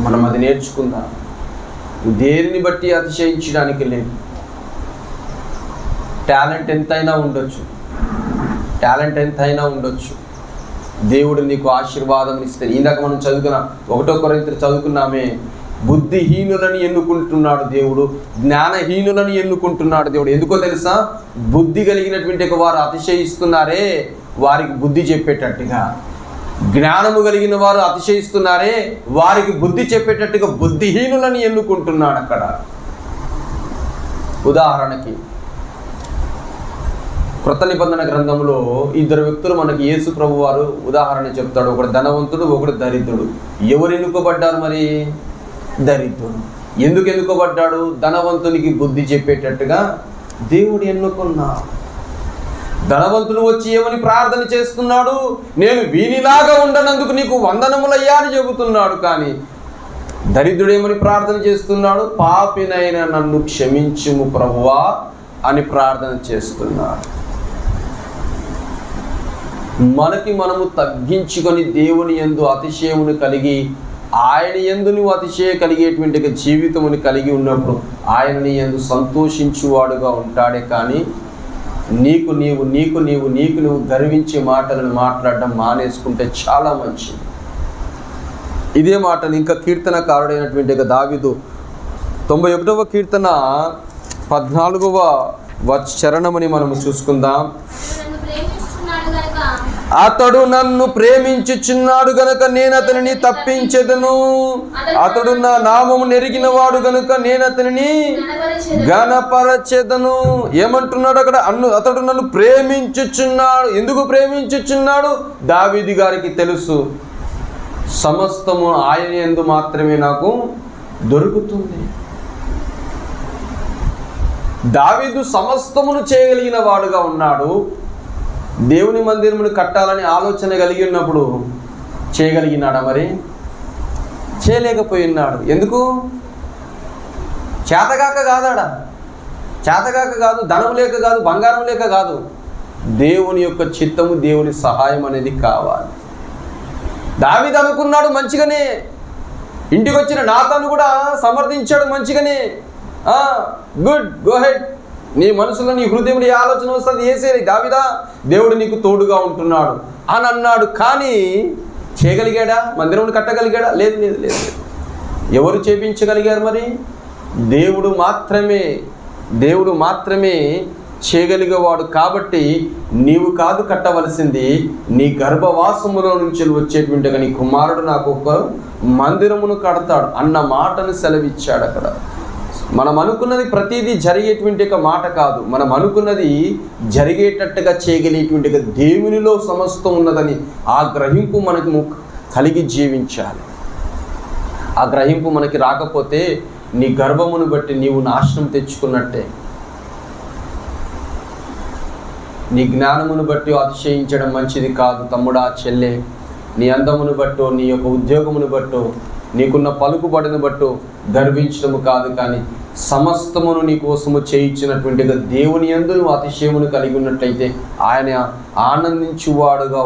మనం అది నేర్చుకుందాం. దేనిని బట్టి అతిశయించడానికి లేదు. టాలెంట్ ఎంతైనా ఉండొచ్చు, దేవుడు నీకు ఆశీర్వాదం ఇస్తే. ఇందాక మనం చదువుకున్న 1 కొరింథీయులు చదువుకున్నామే, బుద్ధిహీనులని ఎన్నుకుంటున్నాడు దేవుడు, జ్ఞానహీనులని ఎన్నుకుంటున్నాడు దేవుడు. ఎందుకో తెలుసా? బుద్ధి కలిగినటువంటి వారు అతిశయిస్తున్నారే, వారికి బుద్ధి చెప్పేటట్టుగా. జ్ఞానము కలిగిన వారు అతిశయిస్తున్నారే, వారికి బుద్ధి చెప్పేటట్టుగా బుద్ధిహీనులని ఎన్నుకుంటున్నాడు అక్కడ. ఉదాహరణకి కృత నిబంధన గ్రంథంలో 2 వ్యక్తులు మనకి యేసు ప్రభు వారు ఉదాహరణ చెప్తాడు. ఒకడు ధనవంతుడు, ఒకడు దరిద్రుడు. ఎవరు ఎన్నుకోబడ్డారు మరి? దరిద్రుడు. ఎందుకు ఎన్నుకోబడ్డాడు? ధనవంతునికి బుద్ధి చెప్పేటట్టుగా దేవుడు ఎన్నుకున్నాడు. ధనవంతుడు వచ్చి ఏమని ప్రార్థన చేస్తున్నాడు? నేను వీనిలాగా ఉండనందుకు నీకు వందనములయ్యా అని చెబుతున్నాడు. కానీ దరిద్రుడు ఏమని ప్రార్థన చేస్తున్నాడు? పాపినైన నన్ను క్షమించుము ప్రభువా అని ప్రార్థన చేస్తున్నాడు. మనకి మనము తగ్గించుకొని దేవుని యందు అతిశయమును కలిగి, ఆయన యందు నువ్వు అతిశయ కలిగేటువంటి జీవితముని కలిగి ఉన్నప్పుడు ఆయన్ని యందు సంతోషించువాడుగా ఉంటాడే. కానీ నీకు నువ్వు గర్వించే మాటలను మాట్లాడడం మానేసుకుంటే చాలా మంచిది. ఇదే మాటలు ఇంకా కీర్తనకారుడైనటువంటి దావీదు 91వ కీర్తన 14వ చరణమని మనము చూసుకుందాం. అతడు నన్ను ప్రేమించుచున్నాడు గనుక నేను అతనిని తప్పించెదను. అతడు నా నామము నెరిగిన వాడు గనుక నేను అతనిని ఘనపరచెదను. ఏమంటున్నాడు అక్కడ? అతడు నన్ను ప్రేమించుచున్నాడు. ఎందుకు ప్రేమించుచున్నాడు? దావీదు గారికి తెలుసు, సమస్తము ఆయన యందు మాత్రమే నాకు దొరుకుతుంది. దావీదు సమస్తమును చేయగలిగిన వాడుగా ఉన్నాడు. దేవుని మందిరమును కట్టాలని ఆలోచన కలిగి ఉన్నప్పుడు చేయగలిగినాడా మరి? చేయలేకపోయినాడు. ఎందుకు? చేతగాక కాదాడా? చేతగాక కాదు, ధనం లేక కాదు, బంగారం లేక కాదు. దేవుని యొక్క చిత్తము, దేవుని సహాయం అనేది కావాలి. దావీదు అనుకున్నాడు మంచిగానే, ఇంటికి వచ్చిన నాతాను కూడా సమర్థించాడు మంచిగానే. Good, go head. నీ మనసులో నీ హృదయంలో ఏ ఆలోచన వస్తుంది? ఏసేది దావీదా, దేవుడు నీకు తోడుగా ఉంటున్నాడు అని అన్నాడు. కానీ చేయగలిగాడా? మందిరం కట్టగలిగాడా? లేదు లేదు లేదు. ఎవరు చేపించగలిగారు మరి? దేవుడు మాత్రమే చేయగలిగేవాడు. కాబట్టి నీవు కాదు కట్టవలసింది, నీ గర్భవాసములో నుంచి వచ్చేటువంటి నీ కుమారుడు నాకు ఒక మందిరమును కడతాడు అన్న మాటను సెలవిచ్చాడు అక్కడ. మనం అనుకున్నది ప్రతిదీ జరిగేటువంటి ఒక మాట కాదు, మనం అనుకున్నది జరిగేటట్టుగా చేయగలిగేటువంటి దేవునిలో సమస్తం ఉన్నదని ఆ గ్రహింపు మనకు కలిగి జీవించాలి. ఆ గ్రహింపు మనకి రాకపోతే నీ గర్వమును బట్టి నీవు నాశనం తెచ్చుకున్నట్టే. నీ జ్ఞానమును బట్టి అతిశయించడం మంచిది కాదు తమ్ముడా, చెల్లె. నీ అందమును బట్టో, నీ యొక్క ఉద్యోగమును బట్టో, నీకున్న పలుకుబడిని బట్టో గర్వించడము కాదు, కానీ సమస్తమును నీ కోసము చేయించినటువంటిగా దేవుని యందు నువ్వు అతిశయమును కలిగి ఉన్నట్లయితే ఆయన ఆనందించువాడుగా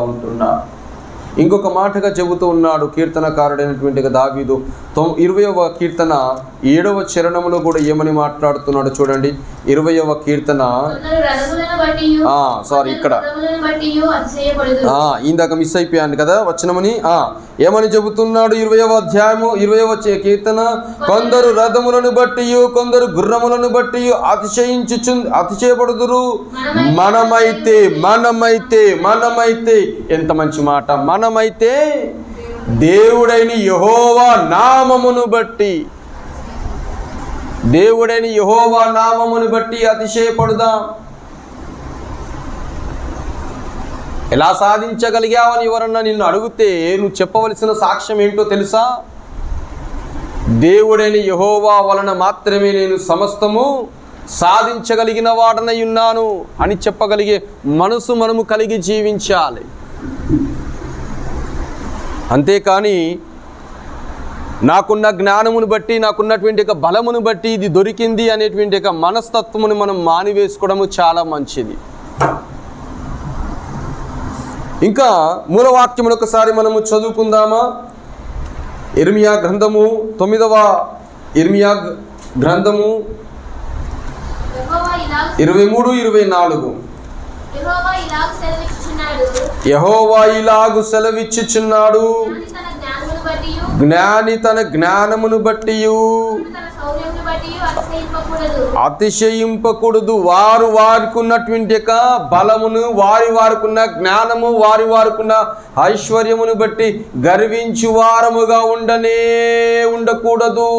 ఉంటున్నాడు. ఇంకొక మాటగా చెబుతూ ఉన్నాడు కీర్తనకారుడైనటువంటి దావీదు 20వ కీర్తన 7వ చరణంలో కూడా ఏమని మాట్లాడుతున్నాడు చూడండి. 20వ కీర్తన ఇక్కడ ఇందాక మిస్ అయిపోయాను కదా వచనమని. ఏమని చెబుతున్నాడు 20వ అధ్యాయము 20వ కీర్తన, కొందరు రథములను బట్టి కొందరు గుర్రములను బట్టి అతిశయపడుదురు, మనమైతే ఎంత మంచి మాట, మనమైతే దేవుడైన యెహోవా నామమును బట్టి అతిశయపడుదాం. ఎలా సాధించగలిగావని ఎవరన్నా నిన్ను అడిగితే నువ్వు చెప్పవలసిన సాక్ష్యం ఏంటో తెలుసా? దేవుడైన యెహోవా వలన మాత్రమే నేను సమస్తము సాధించగలిగిన వాడనై ఉన్నాను అని చెప్పగలిగే మనసు మనము కలిగి జీవించాలి. అంతేకాని నాకున్న జ్ఞానమును బట్టి, నాకున్నటువంటి బలమును బట్టి ఇది దొరికింది అనేటువంటి మనస్తత్వమును మనం మానివేసుకోవడము చాలా మంచిది. ఇంకా మూలవాక్యమును ఒకసారి మనము చదువుకుందామా? ఇర్మియా గ్రంథము 9వ ఇర్మియా గ్రంథము 23-24. యెహోవా ఇలాగు సెలవిచ్చుచున్నాడు, జ్ఞాని తన జ్ఞానమును బట్టి అతిశయింపకూడదు. వారికి ఉన్నటువంటి బలమును, వారికి ఉన్న జ్ఞానము, వారికి ఉన్న ఐశ్వర్యమును బట్టి గర్వించు వారముగా ఉండకూడదు.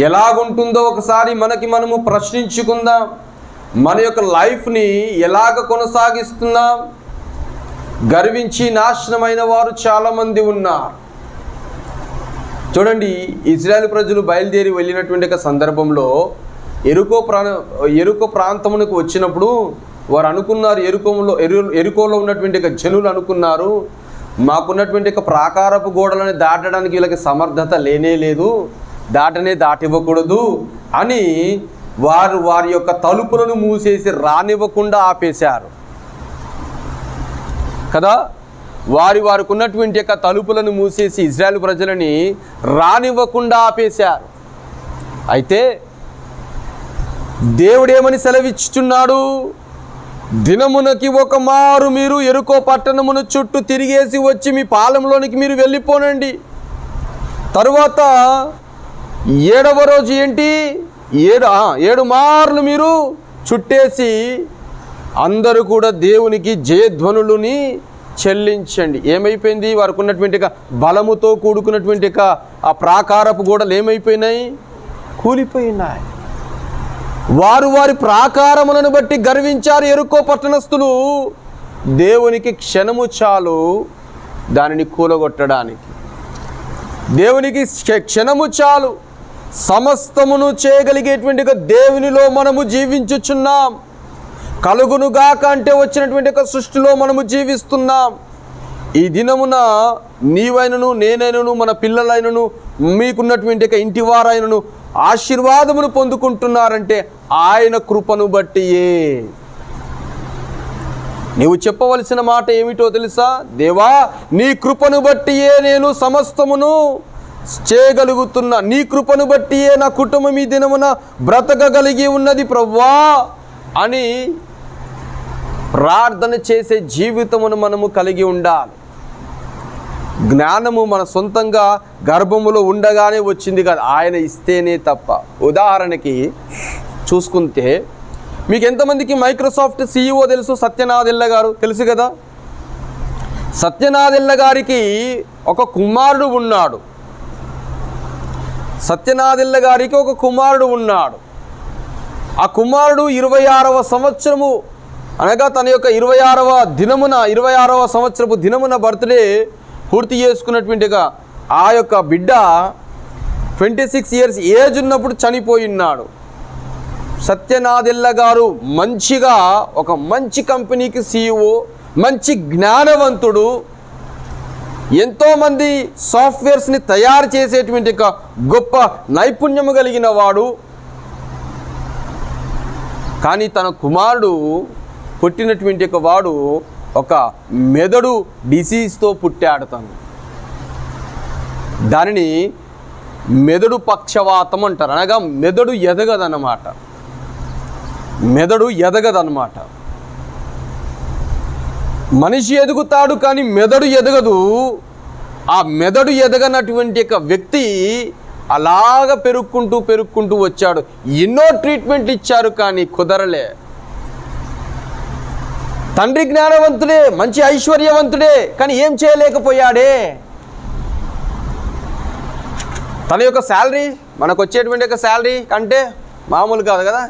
ఎలాగుంటుందో ఒకసారి మనము ప్రశ్నించుకుందాం. మన యొక్క లైఫ్ని ఎలాగ కొనసాగిస్తున్నాం? గర్వించి నాశనమైన వారు చాలామంది ఉన్నారు. చూడండి, ఇజ్రాయెల్ ప్రజలు బయలుదేరి వెళ్ళినటువంటి సందర్భంలో ఎరుకో ప్రాంతమునకు వచ్చినప్పుడు వారు అనుకున్నారు, ఎరుకోలో ఉన్నటువంటి జనులు అనుకున్నారు, మాకున్నటువంటి ప్రాకారపు గోడలను దాటడానికి వీళ్ళకి సమర్థత లేనే లేదు, దాటివ్వకూడదు అని వారి యొక్క తలుపులను మూసేసి రానివ్వకుండా ఆపేశారు కదా. వారికి ఉన్నటువంటి తలుపులను మూసేసి ఇజ్రాయెల్ ప్రజలని రానివ్వకుండా ఆపేశారు. అయితే దేవుడేమని సెలవిచ్చుచున్నాడు? దినమునకి ఒక మారు మీరు ఎరుకో పట్టణమును చుట్టూ తిరిగేసి వచ్చి మీ పాలెంలోనికి మీరు వెళ్ళిపోనండి. తరువాత 7వ రోజు ఏంటి, 7 మార్లు మీరు చుట్టేసి అందరూ కూడా దేవునికి జయధ్వనులని చెల్లించండి. ఏమైపోయింది? వారికి ఉన్నటువంటి బలముతో కూడుకున్నటువంటి ఆ ప్రాకారపు గోడలు ఏమైపోయినాయి? కూలిపోయినాయి. వారి ప్రాకారములను బట్టి గర్వించారు ఎరుకో పట్టణస్థులు. దేవునికి క్షణము చాలు దానిని కూలగొట్టడానికి. దేవునికి క్షణము చాలు. సమస్తమును చేయగలిగేటువంటి దేవునిలో మనము జీవించుచున్నాం. కలుగునుగాక అంటే వచ్చినటువంటి సృష్టిలో మనము జీవిస్తున్నాం. ఈ దినమున నీవైనను, నేనైనను, మన పిల్లలైనను, మీకున్నటువంటి ఇంటి వారైనను ఆశీర్వాదమును పొందుకుంటున్నారంటే ఆయన కృపను బట్టియే. నీవు చెప్పవలసిన మాట ఏమిటో తెలుసా? దేవా, నీ కృపను బట్టియే నేను సమస్తమును చేయగలుగుతున్నా, నీ కృపను బట్టియే నా కుటుంబం ఈ దినమున బ్రతకగలిగి ఉన్నది ప్రభువా అని ప్రార్థన చేసే జీవితమును మనము కలిగి ఉండాలి. జ్ఞానము మన సొంతంగా గర్భములో ఉండగానే వచ్చింది కాదు, ఆయన ఇస్తేనే తప్ప. ఉదాహరణకి చూసుకుంటే మీకు ఎంతమందికి మైక్రోసాఫ్ట్ CEO తెలుసు? సత్యనాదెల్ల గారు తెలుసు కదా. సత్యనాదెల్ల గారికి ఒక కుమారుడు ఉన్నాడు. సత్యనాదెల్ల గారికి ఒక కుమారుడు ఉన్నాడు. ఆ కుమారుడు 26వ సంవత్సరము అనగా తన యొక్క 26వ సంవత్సరపు దినమున బర్త్డే పూర్తి చేసుకున్నటువంటిగా ఆ యొక్క బిడ్డ 26 ఇయర్స్ ఏజ్ ఉన్నప్పుడు చనిపోయినాడు. సత్యనాదెల్ల గారు మంచిగా ఒక మంచి కంపెనీకి CEO, మంచి జ్ఞానవంతుడు, ఎంతోమంది సాఫ్ట్వేర్స్ని తయారు చేసేటువంటి ఒక గొప్ప నైపుణ్యము కలిగిన వాడు, కానీ తన కుమారుడు పుట్టినటువంటి ఒక వాడు ఒక మెదడు డిసీజ్తో పుట్టాడు. దానిని మెదడు పక్షవాతం అంటారు. అనగా మెదడు ఎదగదన్నమాట. మెదడు ఎదగదన్నమాట. మనిషి ఎదుగుతాడు కానీ మెదడు ఎదగదు. ఆ మెదడు ఎదగనటువంటి ఒక వ్యక్తి అలాగ పెరుక్కుంటూ వచ్చాడు. ఎన్నో ట్రీట్మెంట్లు ఇచ్చారు కానీ కుదరలే. తండ్రి జ్ఞానవంతుడే, మంచి ఐశ్వర్యవంతుడే, కానీ ఏం చేయలేకపోయాడే. తన యొక్క శాలరీ, మనకు వచ్చేటువంటి యొక్క శాలరీ కంటే మామూలు కాదు కదా,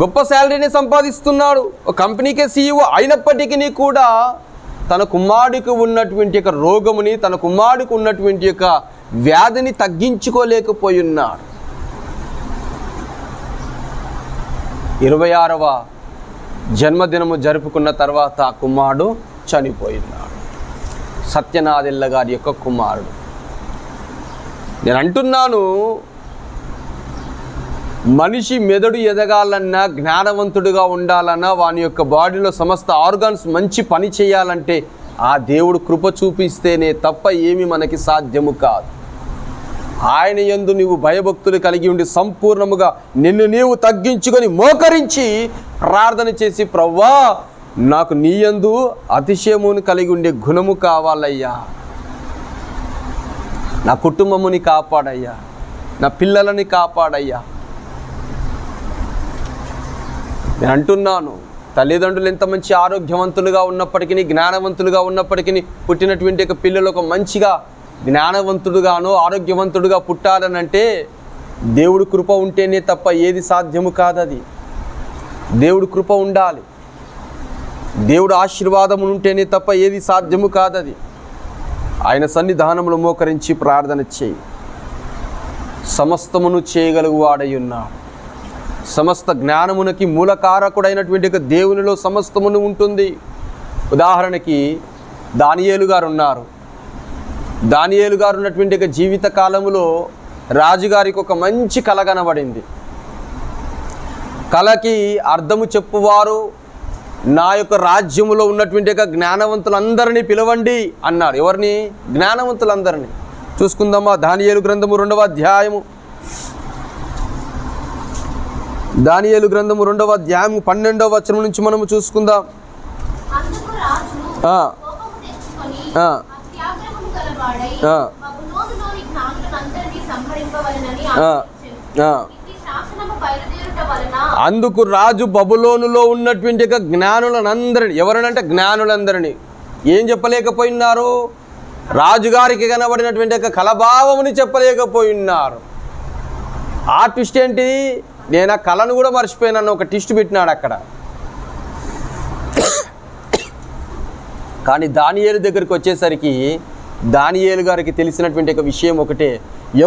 గొప్ప శాలరీని సంపాదిస్తున్నాడు. ఒక కంపెనీకే CEO అయినప్పటికీ కూడా తన కుమారుడికి ఉన్నటువంటి యొక్క రోగముని, తన కుమారుడికి ఉన్నటువంటి యొక్క వ్యాధిని తగ్గించుకోలేకపోయి ఉన్నాడు. 26వ జన్మదినము జరుపుకున్న తర్వాత ఆ కుమారుడు చనిపోయినాడు. సత్యనాథెల్ల గారి యొక్క కుమారుడు. నేను అంటున్నాను, మనిషి మెదడు ఎదగాలన్నా, జ్ఞానవంతుడిగా ఉండాలన్నా, వాని యొక్క బాడీలో సమస్త ఆర్గాన్స్ మంచి పని చేయాలంటే ఆ దేవుడు కృప చూపిస్తేనే తప్ప ఏమి మనకి సాధ్యము కాదు. ఆయన యందు నీవు భయభక్తులు కలిగి ఉండి సంపూర్ణముగా నిన్ను నీవు తగ్గించుకొని మోకరించి ప్రార్థన చేసి, ప్రవ్వా నాకు నీ యందు అతిశయమును కలిగి ఉండే గుణము కావాలయ్యా, నా కుటుంబముని కాపాడయ్యా, నా పిల్లలని కాపాడయ్యా. నేను అంటున్నాను, తల్లిదండ్రులు ఎంత మంచి ఆరోగ్యవంతులుగా ఉన్నప్పటికీ, జ్ఞానవంతులుగా ఉన్నప్పటికీ పుట్టినటువంటి ఒక పిల్లలు ఒక మంచిగా జ్ఞానవంతుడుగానో ఆరోగ్యవంతుడుగా పుట్టాలనంటే దేవుడి కృప ఉంటేనే తప్ప ఏది సాధ్యము కాదది. దేవుడి కృప ఉండాలి, దేవుడు ఆశీర్వాదము ఉంటేనే తప్ప ఏది సాధ్యము కాదది. ఆయన సన్నిధానములో మోకరించి ప్రార్థన చేయి. సమస్తమును చేయగలుగువాడై ఉన్నాడు. సమస్త జ్ఞానమునకి మూలకారకుడైనటువంటి ఒక దేవునిలో సమస్తమును ఉంటుంది. ఉదాహరణకి దానియేలు గారు ఉన్నారు. దానియేలు గారు ఉన్నటువంటి ఒక జీవిత కాలములో రాజుగారికి ఒక మంచి కల కనబడింది. కలకి అర్థము చెప్పువారు నా యొక్క రాజ్యములో ఉన్నటువంటి ఒక జ్ఞానవంతులందరినీ పిలవండి అన్నారు. ఎవరిని? జ్ఞానవంతులందరినీ. చూసుకుందామా దానియేలు గ్రంథము 2వ అధ్యాయము. దానియేలు గ్రంథము 2వ అధ్యాయము 12వ వచనం నుంచి మనము చూసుకుందాం. అందుకు రాజు బబులోనులో ఉన్నటువంటి జ్ఞానులందరినీ, ఎవరనంటే జ్ఞానులందరినీ ఏం చెప్పలేకపోయినారు? రాజుగారికి కనబడినటువంటి కలభావముని చెప్పలేకపోయినారు. ఆ ట్విస్ట్ ఏంటి? నేను ఆ కళను కూడా మర్చిపోయినాను. ఒక ట్విస్ట్ పెట్టినాడు అక్కడ. కానీ దానియేలు దగ్గరికి వచ్చేసరికి దానియేలు గారికి తెలిసినటువంటి ఒక విషయం ఒకటే,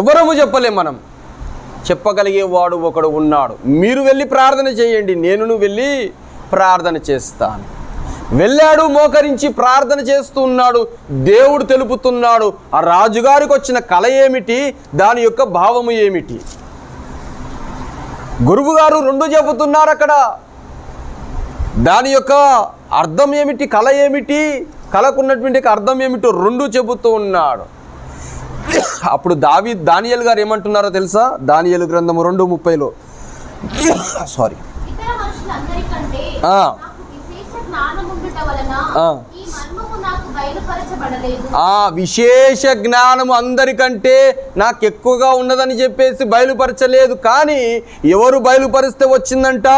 ఎవరము చెప్పలేం, మనం చెప్పగలిగేవాడు ఒకడు ఉన్నాడు. మీరు వెళ్ళి ప్రార్థన చేయండి, నేను వెళ్ళి ప్రార్థన చేస్తాను. వెళ్ళాడు, మోకరించి ప్రార్థన చేస్తూ ఉన్నాడు. దేవుడు తెలుపుతున్నాడు ఆ రాజుగారికి వచ్చిన కళ ఏమిటి, దాని యొక్క భావము ఏమిటి. గురువు గారు 2 చెబుతున్నారు అక్కడ. దాని యొక్క అర్థం ఏమిటి, కళ ఏమిటి, కళకున్నటువంటి అర్థం ఏమిటో 2 చెబుతూ ఉన్నాడు. అప్పుడు దానియేలు గారు ఏమంటున్నారో తెలుసా? దానియేలు గ్రంథము 2:30లో సారీ విశేష జ్ఞానము అందరికంటే నాకు ఎక్కువగా ఉన్నదని చెప్పేసి బయలుపరచలేదు. కానీ ఎవరు బయలుపరిస్తే వచ్చిందంట?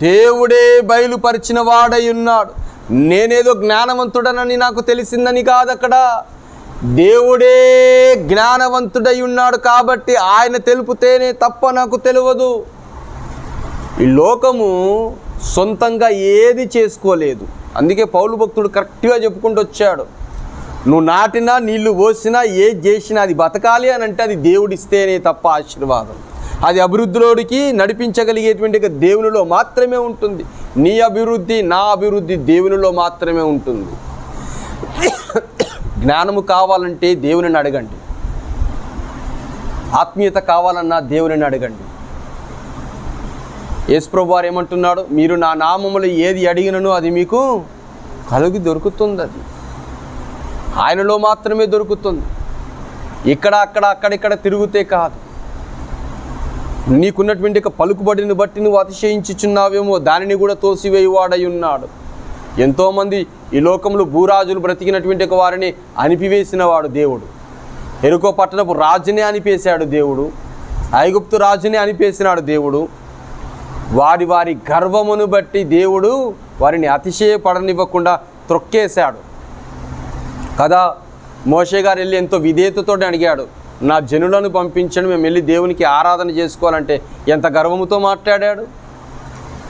దేవుడే బయలుపరిచిన వాడై ఉన్నాడు. నేనేదో జ్ఞానవంతుడనని నాకు తెలిసిందని కాదు, అక్కడ దేవుడే జ్ఞానవంతుడై ఉన్నాడు. కాబట్టి ఆయన తెలుపుతేనే తప్ప నాకు తెలియదు. ఈ లోకము సొంతంగా ఏది చేసుకోలేదు. అందుకే పౌలు భక్తుడు కరెక్ట్గా చెప్పుకుంటూ వచ్చాడు, నువ్వు నాటినా నీళ్లు పోసినా ఏది చేసినా అది బతకాలి అని అంటే అది దేవుడిస్తేనే తప్ప ఆశీర్వాదం. అది అభివృద్ధిలోనికి నడిపించగలిగేటువంటి దేవునిలో మాత్రమే ఉంటుంది. నీ అభివృద్ధి, నా అభివృద్ధి దేవునిలో మాత్రమే ఉంటుంది. జ్ఞానము కావాలంటే దేవునిని అడగండి. ఆత్మీయత కావాలన్నా దేవునిని అడగండి. యేసుప్రభువు వారు ఏమంటున్నాడు? మీరు నా నామములో ఏది అడిగినను అది మీకు కలిగి దొరుకుతుంది. అది ఆయనలో మాత్రమే దొరుకుతుంది. ఇక్కడ అక్కడిక్కడ తిరుగుతే కాదు. నీకున్నటువంటి పలుకుబడిని బట్టి నువ్వు అతిశయించుచున్నావేమో, దానిని కూడా తోసివేయువాడై ఉన్నాడు. ఎంతోమంది ఈ లోకంలో భూరాజులు బ్రతికినటువంటి వారిని అనిపివేసిన వాడు దేవుడు. ఎరుకో పట్టణపు రాజునే అనిపేశాడు దేవుడు. ఐగుప్తు రాజునే అనిపేసినాడు దేవుడు. వారి గర్వమును బట్టి దేవుడు వారిని అతిశయపడనివ్వకుండా త్రొక్కేశాడు కదా. మోషే గారు వెళ్ళి ఎంతో విధేయతతో అడిగాడు, నా జనులను పంపించండి, మేము వెళ్ళి దేవునికి ఆరాధన చేసుకోవాలంటే ఎంత గర్వముతో మాట్లాడాడు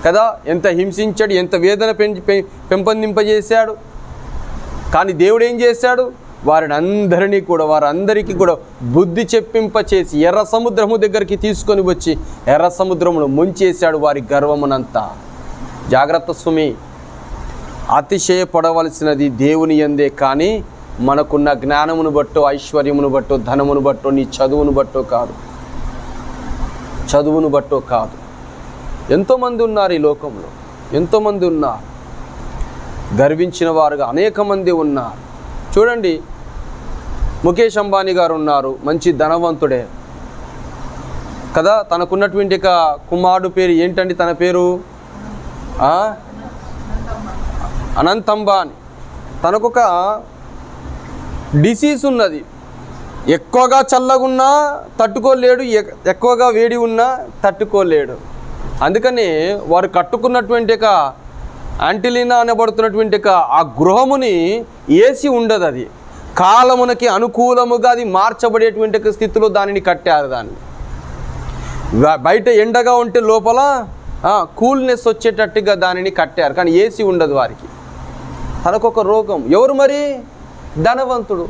కదా. ఎంత హింసించాడు, ఎంత వేదన పెంపొందింపజేశాడు. కానీ దేవుడు ఏం చేశాడు? వారందరికీ కూడా బుద్ధి చెప్పింపచేసి ఎర్ర సముద్రము దగ్గరికి తీసుకొని వచ్చి ఎర్ర సముద్రమును ముంచేశాడు వారి గర్వమునంతా. జాగ్రత్త సుమి, అతిశయపడవలసినది దేవుని యందే, కానీ మనకున్న జ్ఞానమును బట్టో, ఐశ్వర్యమును బట్టో, ధనమును బట్టో, నీ చదువును బట్టో కాదు. ఎంతోమంది ఉన్నారు ఈ లోకంలో, ఎంతోమంది ఉన్నారు. గర్వించిన వారుగా అనేక మంది ఉన్నారు. చూడండి, ముఖేష్ అంబానీ గారు ఉన్నారు, మంచి ధనవంతుడే కదా. తనకున్నటువంటి కుమారుడు పేరు ఏంటండి? తన పేరు అనంత్ అంబానీ. తనకొక డిసీజ్ ఉన్నది. ఎక్కువగా చల్లగున్నా తట్టుకోలేడు, ఎక్కువగా వేడి ఉన్నా తట్టుకోలేడు. అందుకని వారు కట్టుకున్నటువంటి యాంటిలినా అనబడుతున్నటువంటి ఆ గృహముని ఏసీ ఉండదు. అది కాలమునకి అనుకూలముగా అది మార్చబడేటువంటి స్థితిలో దానిని కట్టారు. దాన్ని బయట ఎండగా ఉంటే లోపల కూల్నెస్ వచ్చేటట్టుగా దానిని కట్టారు. కానీ ఏసీ ఉండదు వారికి. తనకొక రోగం. ఎవరు మరి? ధనవంతుడు.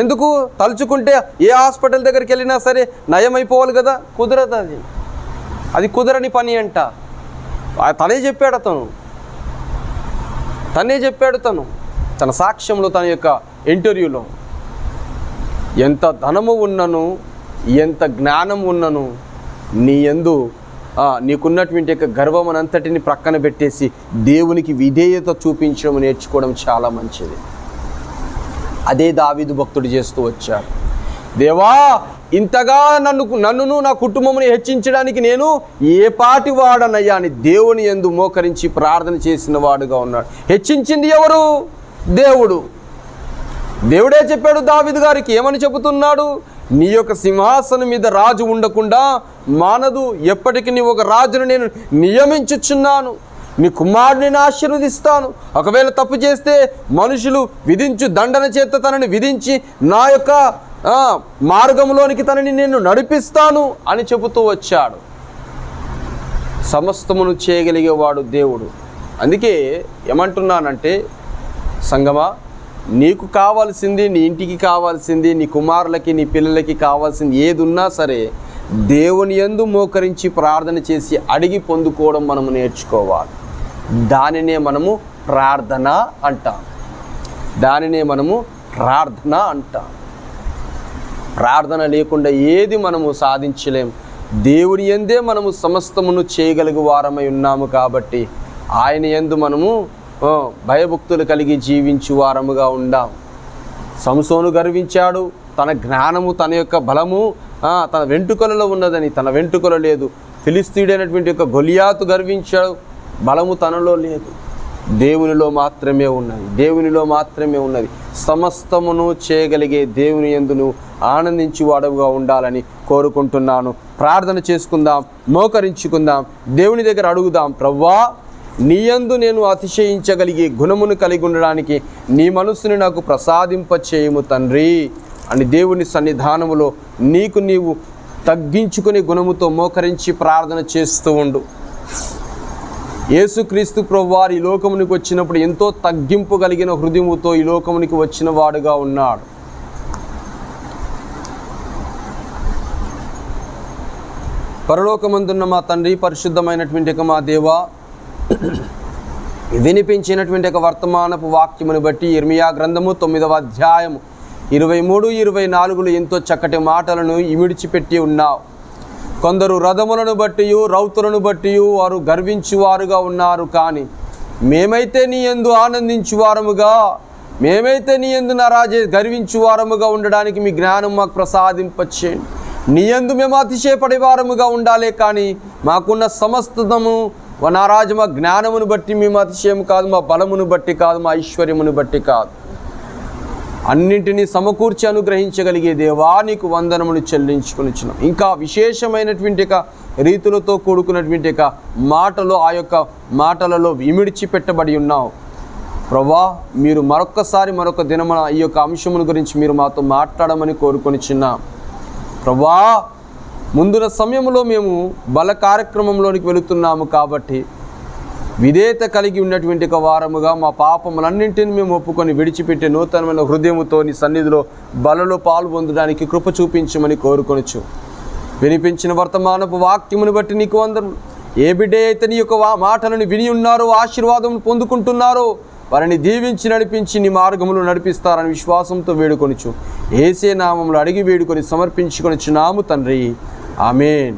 ఎందుకు? తలుచుకుంటే ఏ హాస్పిటల్ దగ్గరికి వెళ్ళినా సరే నయమైపోవాలి కదా. కుదరదు. అది కుదరని పని అంట. తనే చెప్పాడు తన సాక్ష్యంలో, తన యొక్క ఇంటర్వ్యూలో. ఎంత ధనము ఉన్నను, ఎంత జ్ఞానం ఉన్నను, నీకున్నటువంటి యొక్క గర్వమనంతటిని ప్రక్కన పెట్టేసి దేవునికి విధేయత చూపించడం నేర్చుకోవడం చాలా మంచిది. అదే దావీదు భక్తుడు చేస్తూ వచ్చాడు. దేవా, ఇంతగా నన్నును నా కుటుంబముని హెచ్చించడానికి నేను ఏ పాటి వాడనయ్యా అని దేవుని యందు మోకరించి ప్రార్థన చేసిన వాడుగా ఉన్నాడు. హెచ్చించింది ఎవరు? దేవుడే చెప్పాడు దావీదు గారికి. ఏమని చెబుతున్నాడు? నీ యొక్క సింహాసనం మీద రాజు ఉండకుండా మానదు, ఎప్పటికీ నీ ఒక రాజును నేను నియమించుచున్నాను, నీ కుమారుడిని ఆశీర్వదిస్తాను. ఒకవేళ తప్పు చేస్తే మనుషులు విధించు దండన చేత తనని విధించి నా యొక్క మార్గంలోనికి తనని నేను నడిపిస్తాను అని చెబుతూ వచ్చాడు. సమస్తమును చేయగలిగేవాడు దేవుడు. అందుకే ఏమంటున్నానంటే, సంగమా, నీకు కావాల్సింది, నీ ఇంటికి కావాల్సింది, నీ కుమారులకి, నీ పిల్లలకి కావాల్సింది ఏది ఉన్నా సరే దేవుని యందు మోకరించి ప్రార్థన చేసి అడిగి పొందుకోవడం మనము నేర్చుకోవాలి. దానినే మనము ప్రార్థన అంటాం. ప్రార్థన లేకుండా ఏది మనము సాధించలేం. దేవుని యందే మనము సమస్తమును చేయగలిగే వారమై ఉన్నాము. కాబట్టి ఆయన యందు మనము భయభక్తులు కలిగి జీవించు వారముగా ఉండాం. సంసోను గర్వించాడు. తన జ్ఞానము, తన యొక్క బలము తన వెంట్రుకలలో ఉన్నదని. తన వెంట్రుకలో లేదు. ఫిలిస్తీయుడైనటువంటి యొక్క గొలియాతు గర్వించాడు. బలము తనలో లేదు, దేవునిలో మాత్రమే ఉన్నది. సమస్తమును చేయగలిగే దేవుని యందు నువ్వు ఆనందించి వాడవుగా ఉండాలని కోరుకుంటున్నాను. ప్రార్థన చేసుకుందాం, మోకరించుకుందాం, దేవుని దగ్గర అడుగుదాం. ప్రభువా, నీ యందు నేను అతిశయించగలిగే గుణమును కలిగి ఉండడానికి నీ మనస్సుని నాకు ప్రసాదింపచేయము తండ్రి అని దేవుని సన్నిధానములో నీవు తగ్గించుకునే గుణముతో మోకరించి ప్రార్థన చేస్తూ ఉండు. యేసుక్రీస్తు ప్రభువారు ఈ లోకమునికి వచ్చినప్పుడు ఎంతో తగ్గింపు కలిగిన హృదయముతో ఈ లోకమునికి వచ్చిన వాడుగా ఉన్నాడు. పరలోకమందున్న మా తండ్రి, పరిశుద్ధమైనటువంటి మా దేవా, వినిపించినటువంటి వర్తమానపు వాక్యమును బట్టి ఇర్మియా గ్రంథము 9వ అధ్యాయము 23, 24 ఎంతో చక్కటి మాటలను ఇమిడిచిపెట్టి ఉన్నావు. కొందరు రథములను బట్టి, రౌతులను బట్టి వారు గర్వించువారుగా ఉన్నారు. కానీ మేమైతే నీ యందు ఆనందించువారముగా, మేమైతే నీ యందు నా రాజే గర్వించువారముగా ఉండడానికి మీ జ్ఞానం మాకు ప్రసాదింపచేయండి. నీ యందు మేము అతిశయపడేవారముగా ఉండాలి. కానీ మాకున్న సమస్తము నా రాజు మా జ్ఞానమును బట్టి మేము అతిశయం కాదు, మా బలమును బట్టి కాదు, మా ఐశ్వర్యమును బట్టి కాదు. అన్నింటినీ సమకూర్చి అనుగ్రహించగలిగే దేవా, నీకు వందనమును చెల్లించుకొనిచున్నాం. ఇంకా విశేషమైనటువంటి రీతులతో కూడుకున్నటువంటి మాటలు, ఆ యొక్క మాటలలో ఇమిడిచి పెట్టబడి ఉన్నావు. ప్రభా, మీరు మరొక దినమున ఈ యొక్క అంశమును గురించి మీరు మాతో మాట్లాడమని కోరుకొనిచున్నాం. ప్రభా, ముందున్న సమయంలో మేము బల కార్యక్రమంలోనికి వెళుతున్నాము కాబట్టి విధేయత కలిగి ఉన్నటువంటి వారముగా మా పాపములన్నింటినీ మేము ఒప్పుకొని విడిచిపెట్టే నూతనమైన హృదయముతో నీ సన్నిధిలో బలలో పాల్పొందడానికి కృప చూపించమని కోరుకొనొచ్చు. వినిపించిన వర్తమానపు వాక్యమును బట్టి నీకు వందనములు. ఏ బిడ్డ అయితే నీ యొక్క మాటలను విని ఉన్నారో, ఆశీర్వాదం పొందుకుంటున్నారో వారిని దీవించి నడిపించి నీ మార్గములు నడిపిస్తారని విశ్వాసంతో వేడుకొనొచ్చు. యేసే నామములో అడిగి వేడుకొని సమర్పించుకొనిచున్నాము తండ్రి. ఆమేన్.